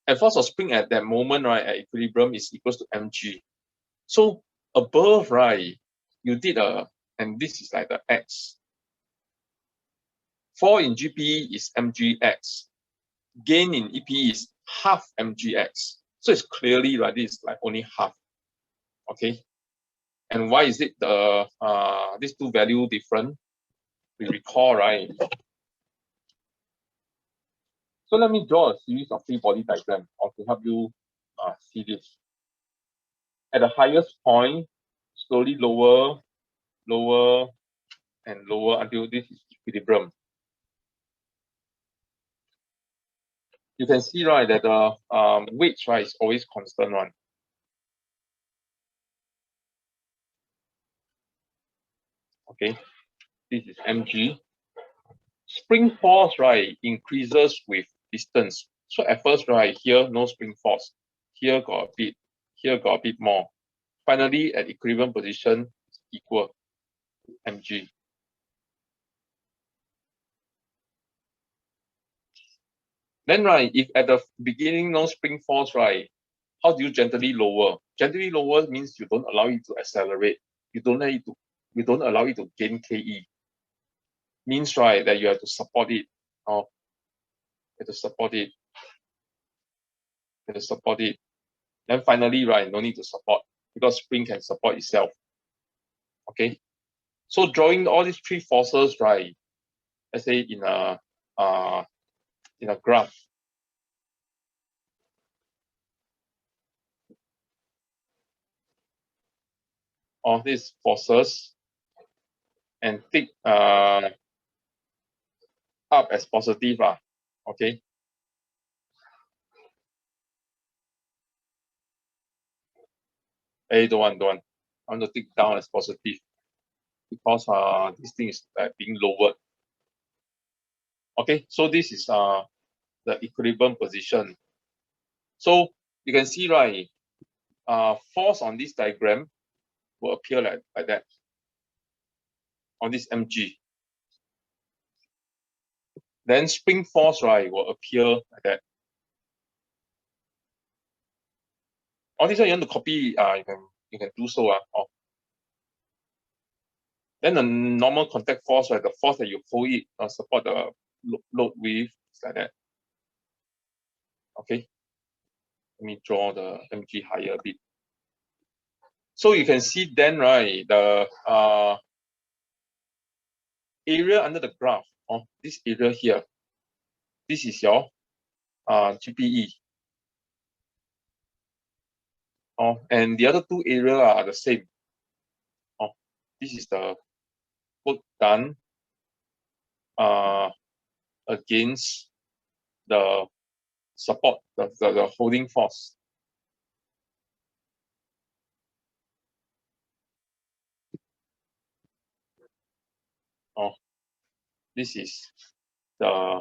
And force of spring at that moment, right, at equilibrium is equals to mg. So above, right, you did and this is like the x. 4 in GPE is mgx. Gain in EPE is half mgx. So it's clearly, right, this is like only half. Okay. And why is it these two value different? We recall, right? So let me draw a series of free body diagrams to help you see this. At the highest point, slowly lower, lower, and lower until this is equilibrium. You can see, right, that the weight, right, is always constant one. Okay, this is mg. Spring force, right, increases with distance. So at first, right, here no spring force. Here got a bit, here got a bit more. Finally, at equilibrium position, equal mg. Then, right, if at the beginning no spring force, right, how do you gently lower? Gently lower means you don't allow it to accelerate. You don't allow it to gain KE. Means, right, that you have to support it. Or you have to support it. You have to support it. Then finally, right, no need to support because spring can support itself. Okay. So drawing all these three forces, right? Let's say in a graph. All these forces and tick up as positive. Okay. Hey, don't want. I want to tick down as positive because this thing is being lowered. Okay, so this is the equilibrium position. So you can see, right, force on this diagram will appear like that on this mg. Then spring force, right, will appear like that. All this one you want to copy, you can do so. Then the normal contact force, right, the force that you hold it support the load with is like that. Okay, let me draw the mg higher a bit. So you can see then, right, the area under the graph, this area here, this is your GPE. And the other two areas are the same. This is the work done against the support, the holding force. This is the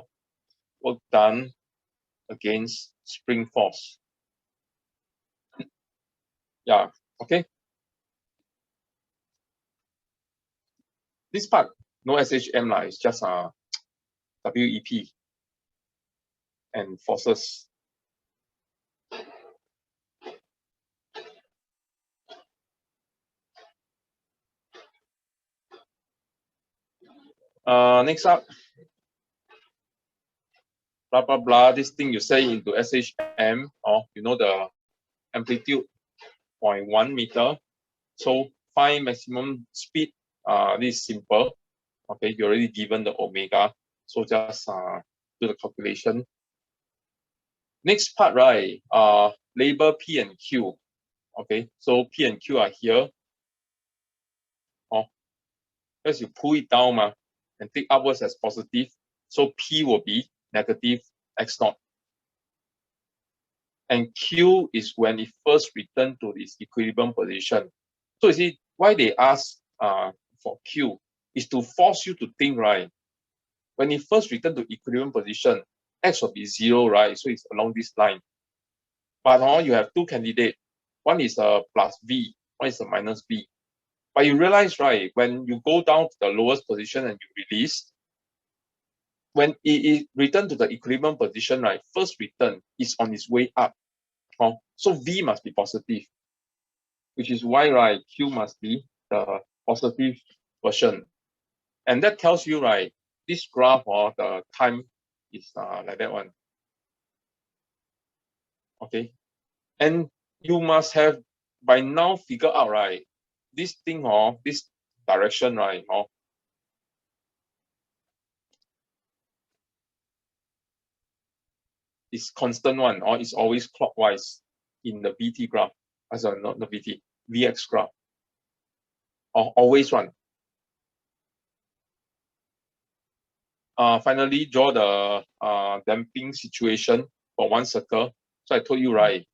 work done against spring force. Yeah, okay. This part, no SHM lah, it's just WEP and forces. Next up, blah blah blah. This thing you say into SHM, you know the amplitude 0.1 meter. So find maximum speed. This is simple. Okay, you already given the omega, so just do the calculation. Next part, right? Label P and Q. Okay, so P and Q are here. As you pull it down, and take upwards as positive, so P will be negative x naught. And Q is when it first returns to its equilibrium position. So you see, why they ask for Q is to force you to think, right? When it first returns to equilibrium position, x will be 0, right? So it's along this line. But you have two candidates. One is a plus V, one is a minus V. But you realize, right, when you go down to the lowest position and you release, when it returns to the equilibrium position, right, first return is on its way up. So V must be positive, which is why, right, Q must be the positive version. And that tells you, right, this graph the time is like that one. Okay. And you must have by now figure out, right, this thing, this direction, right, is constant one, or is always clockwise in the VT graph. Sorry, not the VT, VX graph. Or always one. Finally, draw the damping situation for one circle. So I told you, right,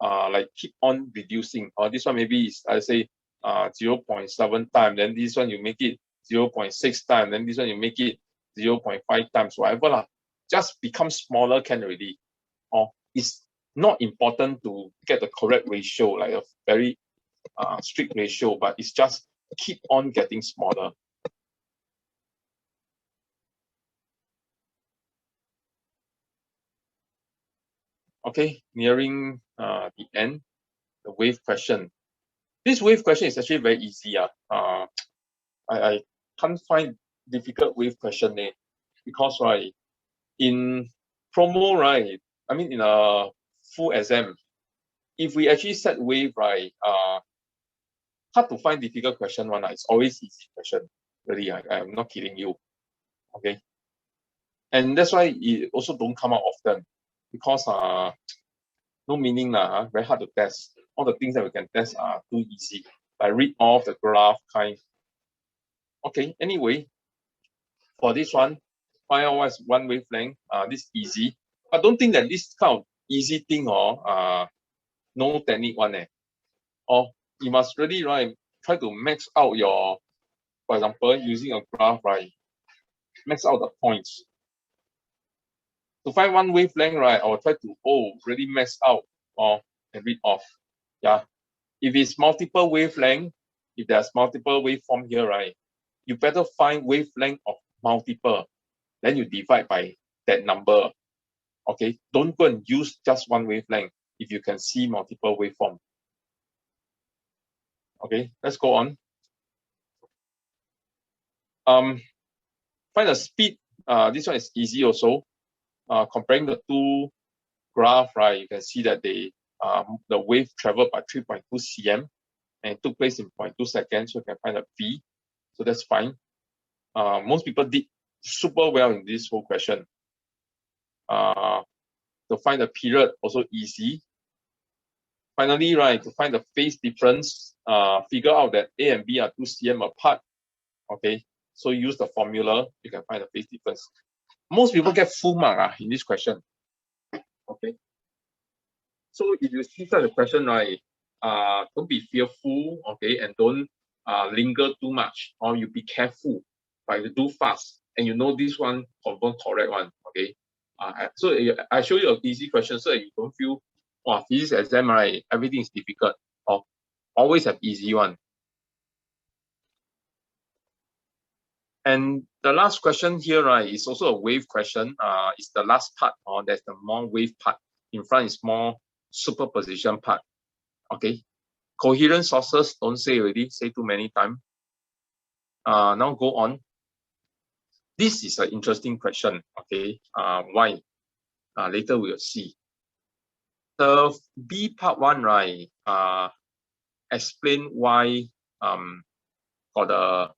like keep on reducing. This one maybe is, I say, 0.7 times. Then this one you make it 0.6 times. Then this one you make it 0.5 times, whatever lah. Just become smaller can already. or it's not important to get the correct ratio, like a very strict ratio, but it's just keep on getting smaller. Okay, nearing the end, the wave question. This wave question is actually very easy. I can't find difficult wave question because right, in promo, right, I mean in a full exam, if we actually set wave, right, hard to find difficult question one. It's always easy question. Really, I'm not kidding you. Okay. And that's why it also don't come out often because no meaning very hard to test. All the things that we can test are too easy. Like read off the graph kind. Okay, anyway, for this one, find out what's one wavelength. This is easy. I don't think that this kind of easy thing or no technique one. Or you must really try to max out your, for example, using a graph, right? Max out the points. To find one wavelength, right, I will try to really max out and read off. Yeah. If it's multiple wavelength, if there's multiple waveform here, right, you better find wavelength of multiple. Then you divide by that number. Okay. Don't go and use just one wavelength if you can see multiple waveform. Okay, let's go on. Find the speed. This one is easy also. Comparing the two graph, right, you can see that the wave traveled by 3.2 cm and it took place in 0.2 seconds. So you can find the v. So that's fine. Most people did super well in this whole question. To find the period, also easy. Finally, right, to find the phase difference, figure out that A and B are 2 cm apart. Okay, so use the formula, you can find the phase difference. Most people get full mark in this question. Okay. So if you see such a question, right, don't be fearful, okay, and don't linger too much, or you be careful, right? You do fast, and you know this one confirm correct one, okay. So I show you an easy question so that you don't feel, wow, physics exam, right, everything is difficult. Or always have easy one. And the last question here, right, is also a wave question. It's the last part, or there's the more wave part. In front is more superposition part. Okay. Coherent sources, don't say already, say too many times. Now go on. This is an interesting question. Okay. Why? Later we'll see. The B part one, right? Explain why for the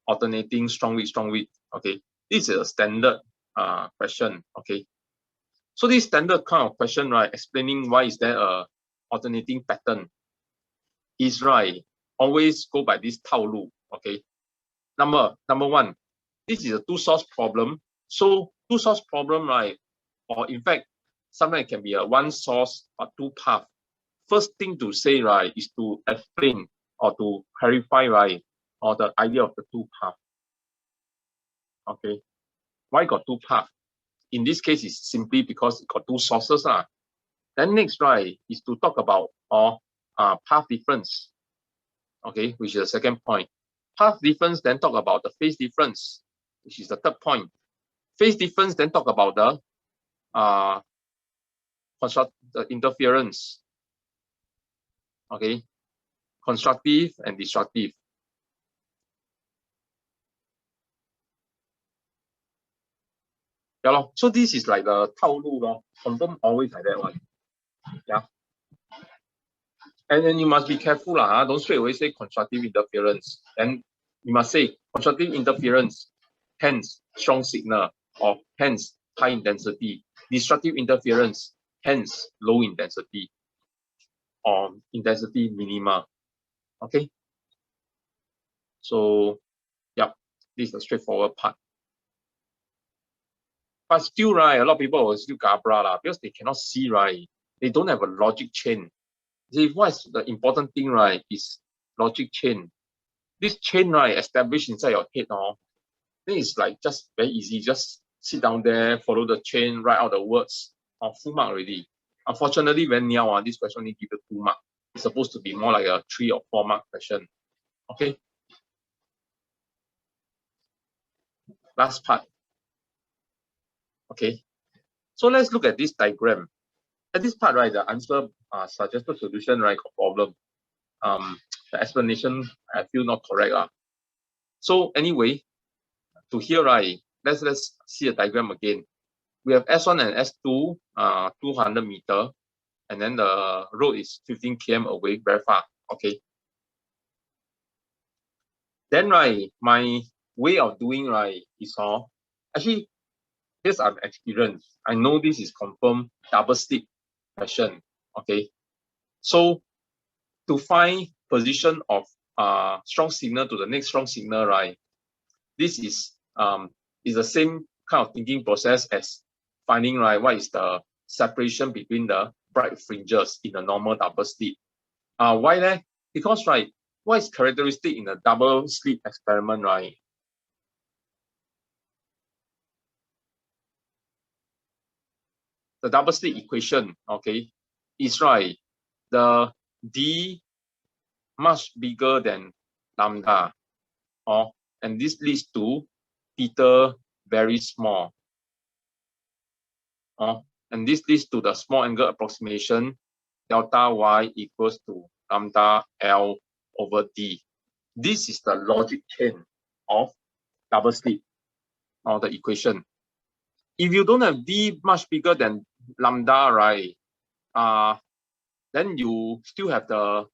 alternating strong weak. Okay. This is a standard question. Okay. So this standard kind of question, right, explaining why is there a alternating pattern is, right, always go by this 套路. Okay. Number one, this is a two source problem. So two source problem, right, or in fact, sometimes it can be a one source or two path. First thing to say, right, is to explain or to clarify, right, or the idea of the two path. Okay. Why got two path? In this case, it's simply because it got two sources. Then next, right, is to talk about path difference. Okay, which is the second point. Path difference, then talk about the phase difference, which is the third point. Phase difference, then talk about the interference. Okay, constructive and destructive. Yeah, so this is like the 套路, confirm always like that one. Yeah. And then you must be careful, don't straight away say constructive interference. And you must say constructive interference, hence strong signal, or hence high intensity. Destructive interference, hence low intensity, or intensity minima. Okay. So, yeah, this is the straightforward part. But still, right, a lot of people will still gabra because they cannot see, right? They don't have a logic chain. See, what's the important thing, right, is logic chain. This chain, right, established inside your head, then it's like just very easy. Just sit down there, follow the chain, write out the words. or full mark already. Unfortunately, when now this question only give you 2 mark. It's supposed to be more like a 3 or 4 mark question. Okay. Last part. Okay. So let's look at this diagram. At this part, right, the answer suggested solution, right, of problem. The explanation I feel not correct. So anyway, to here, right, let's see a diagram again. We have S1 and S2, 200 meter, and then the road is 15 km away, very far. Okay. Then, right, my way of doing, right, is actually, this I've experienced. I know this is confirmed double stick question. Okay. So to find position of strong signal to the next strong signal, right? This is the same kind of thinking process as finding, right, what is the separation between the bright fringes in a normal double slit. Why that? Because, right, what is characteristic in a double slit experiment, right? The double slit equation, okay, is, right, the D much bigger than lambda, and this leads to theta very small, and this leads to the small angle approximation delta y equals to lambda L over D. This is the logic chain of double slit, or the equation. If you don't have D much bigger than lambda, right, then you still have the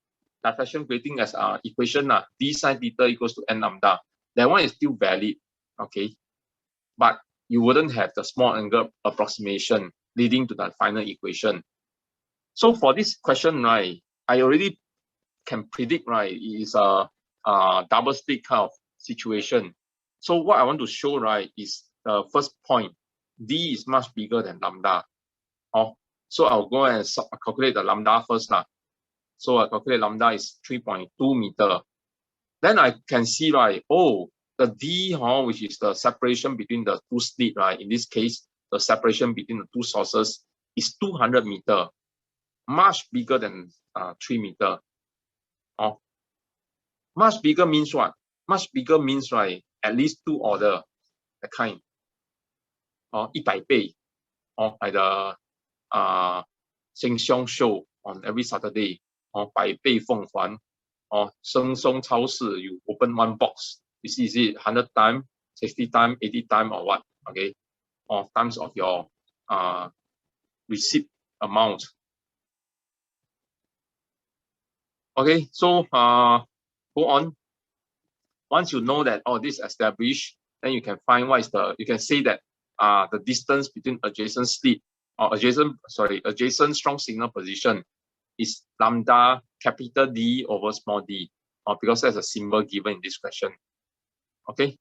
diffraction grating as equation, D sine theta equals to n lambda. That one is still valid, okay? But you wouldn't have the small angle approximation leading to the final equation. So for this question, right, I already can predict, right, it is a double slit kind of situation. So what I want to show, right, is the first point. D is much bigger than lambda. So I'll go and calculate the lambda first. So I calculate lambda is 3.2 meter. Then I can see, right, oh, the D, which is the separation between the two slits, right? In this case, the separation between the two sources is 200 meter, much bigger than 3 meter. Much bigger means what? Much bigger means, right, at least 2 order, the kind. 100倍, like the Sheng Siong show on every Saturday, 100倍奉还, Sheng Siong 超市, you open one box. You see, is it 100 times, 60 times, 80 times, or what? Okay, or times of your receipt amount. Okay, so go on. Once you know that this established, then you can find what is you can say that the distance between adjacent slit or adjacent strong signal position is lambda capital D over small d, because that's a symbol given in this question. Okay.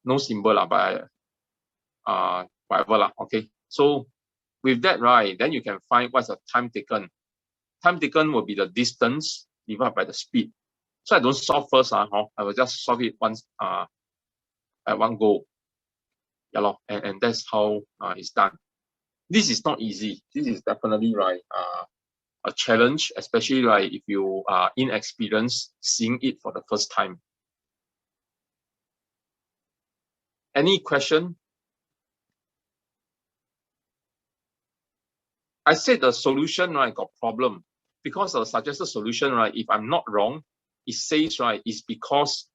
No symbol but whatever Okay. So with that, right, then you can find what's the time taken. Time taken will be the distance divided by the speed. So I don't solve first, I will just solve it once at one go. Yeah, and that's how it's done. This is not easy. This is definitely, right, a challenge, especially, right, if you are inexperienced seeing it for the first time. Any question? I said the solution, right, got problem because the suggested solution, right, if I'm not wrong, it says, right, is because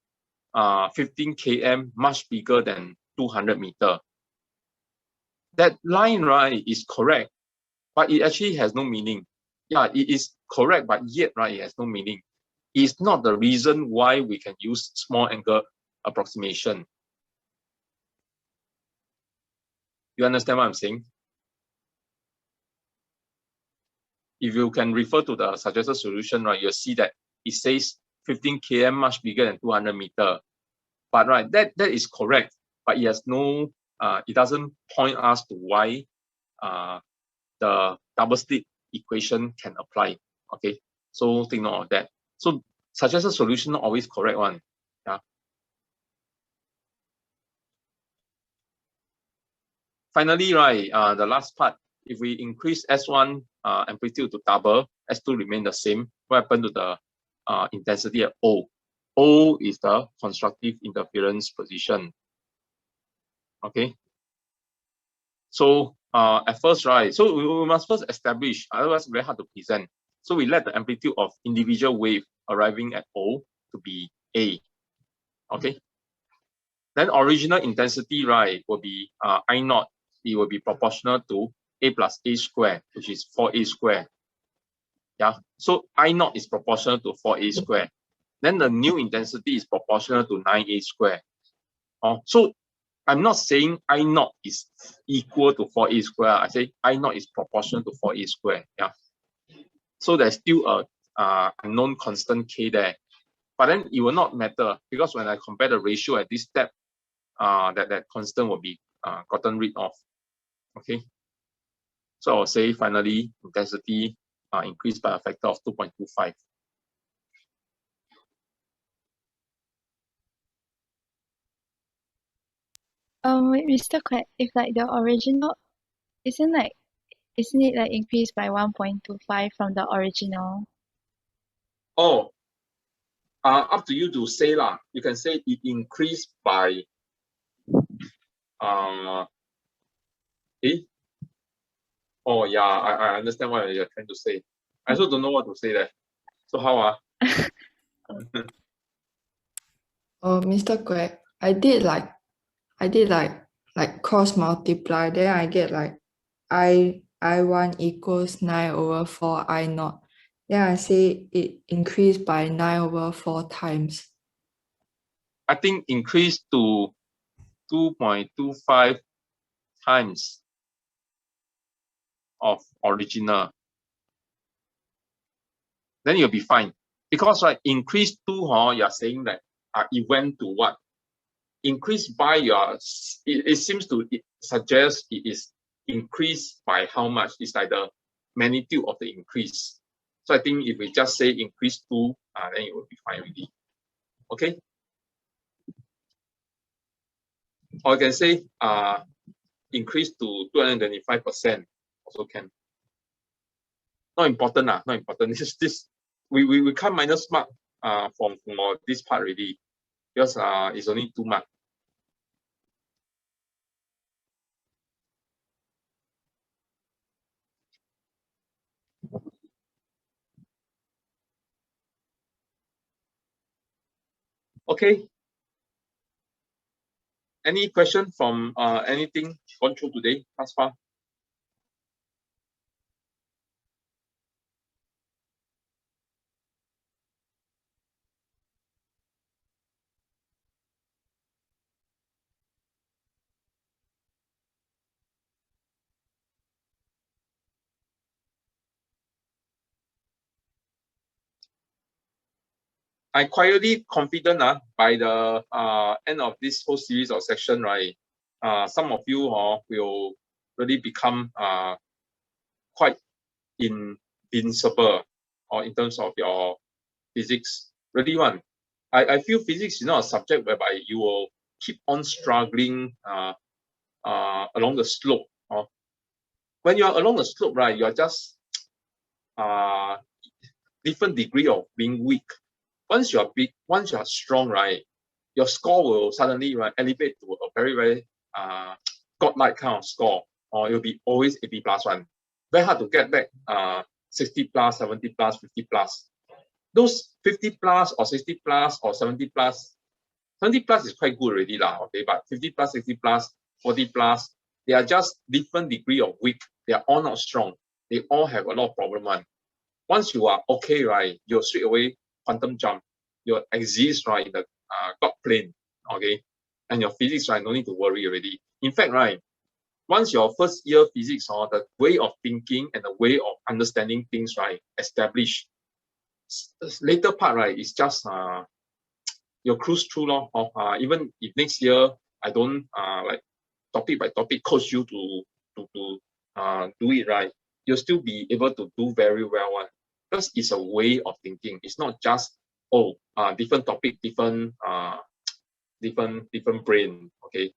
15 km much bigger than 200 meter. That line, right, is correct, but it actually has no meaning. Yeah, it is correct, but yet, right, it has no meaning. It's not the reason why we can use small angle approximation. You understand what I'm saying? If you can refer to the suggested solution, right, you'll see that it says 15 km much bigger than 200 meter. But, right, that is correct, but it has no, it doesn't point us to why the double slit equation can apply. Okay, so take note of that. So suggested solution not always correct one. Yeah. finally, right, the last part, if we increase S1 amplitude to double, S2 remain the same, what happened to the intensity at O? O is the constructive interference position. Okay. So at first, right, so we must first establish, otherwise very hard to present. So we let the amplitude of individual wave arriving at O to be A. Okay. Then original intensity, right, will be I naught. It will be proportional to A plus A squared, which is 4A squared. Yeah. So I naught is proportional to 4A squared. Then the new intensity is proportional to 9A squared. So I'm not saying I naught is equal to 4A squared. I say I naught is proportional to 4A squared. Yeah. So there's still a unknown constant K there. But then it will not matter because when I compare the ratio at this step, that constant will be gotten rid of. Okay. So I'll say finally intensity increased by a factor of 2.25. Wait, Mr. Quack, if like the original isn't it like increased by 1.25 from the original? Oh, up to you to say lah. You can say it increased by Oh yeah, I understand what you're trying to say. I also don't know what to say there. So how Mr. Quack, I did like cross multiply, then I get like I1 equals 9/4 I naught. Then I say it increased by 9/4 times. I think increased to 2.25 times of original. Then you'll be fine. Because right, increase to you're saying that it went to what? Increase by it seems to suggest it is increased by how much? It's like the magnitude of the increase. So I think if we just say increase to, then it will be fine already. Okay. Or I can say increase to 225% also can. Not important, not important. This we can't minus mark from this part already because it's only 2 marks. Okay. Any question from anything gone through today thus far? I'm quietly confident by the end of this whole series of section, right? Some of you will really become quite invincible or in terms of your physics. Really one. I feel physics is not a subject whereby you will keep on struggling along the slope. When you're along the slope, right, you're just different degree of being weak. Once you're big, once you're strong, right, your score will suddenly elevate to a very, very godlike kind of score, or you'll be always 80 plus one. Very hard to get back 60 plus, 70 plus, 50 plus. Those 50 plus or 60 plus or 70 plus, 70 plus is quite good already lah, okay, but 50 plus, 60 plus, 40 plus, they are just different degree of weak. They are all not strong. They all have a lot of problem one. Once you are okay, right, you'll straight away quantum jump. You'll exist, right, in the God plane, okay? And your physics, right, no need to worry already. In fact, right, once your first year physics, the way of thinking and the way of understanding things, right, established, later part, right, is just your cruise through law. Even if next year I don't like topic by topic coach you to do it right, you'll still be able to do very well one. Because it's a way of thinking. It's not just different topic, different brain. Okay,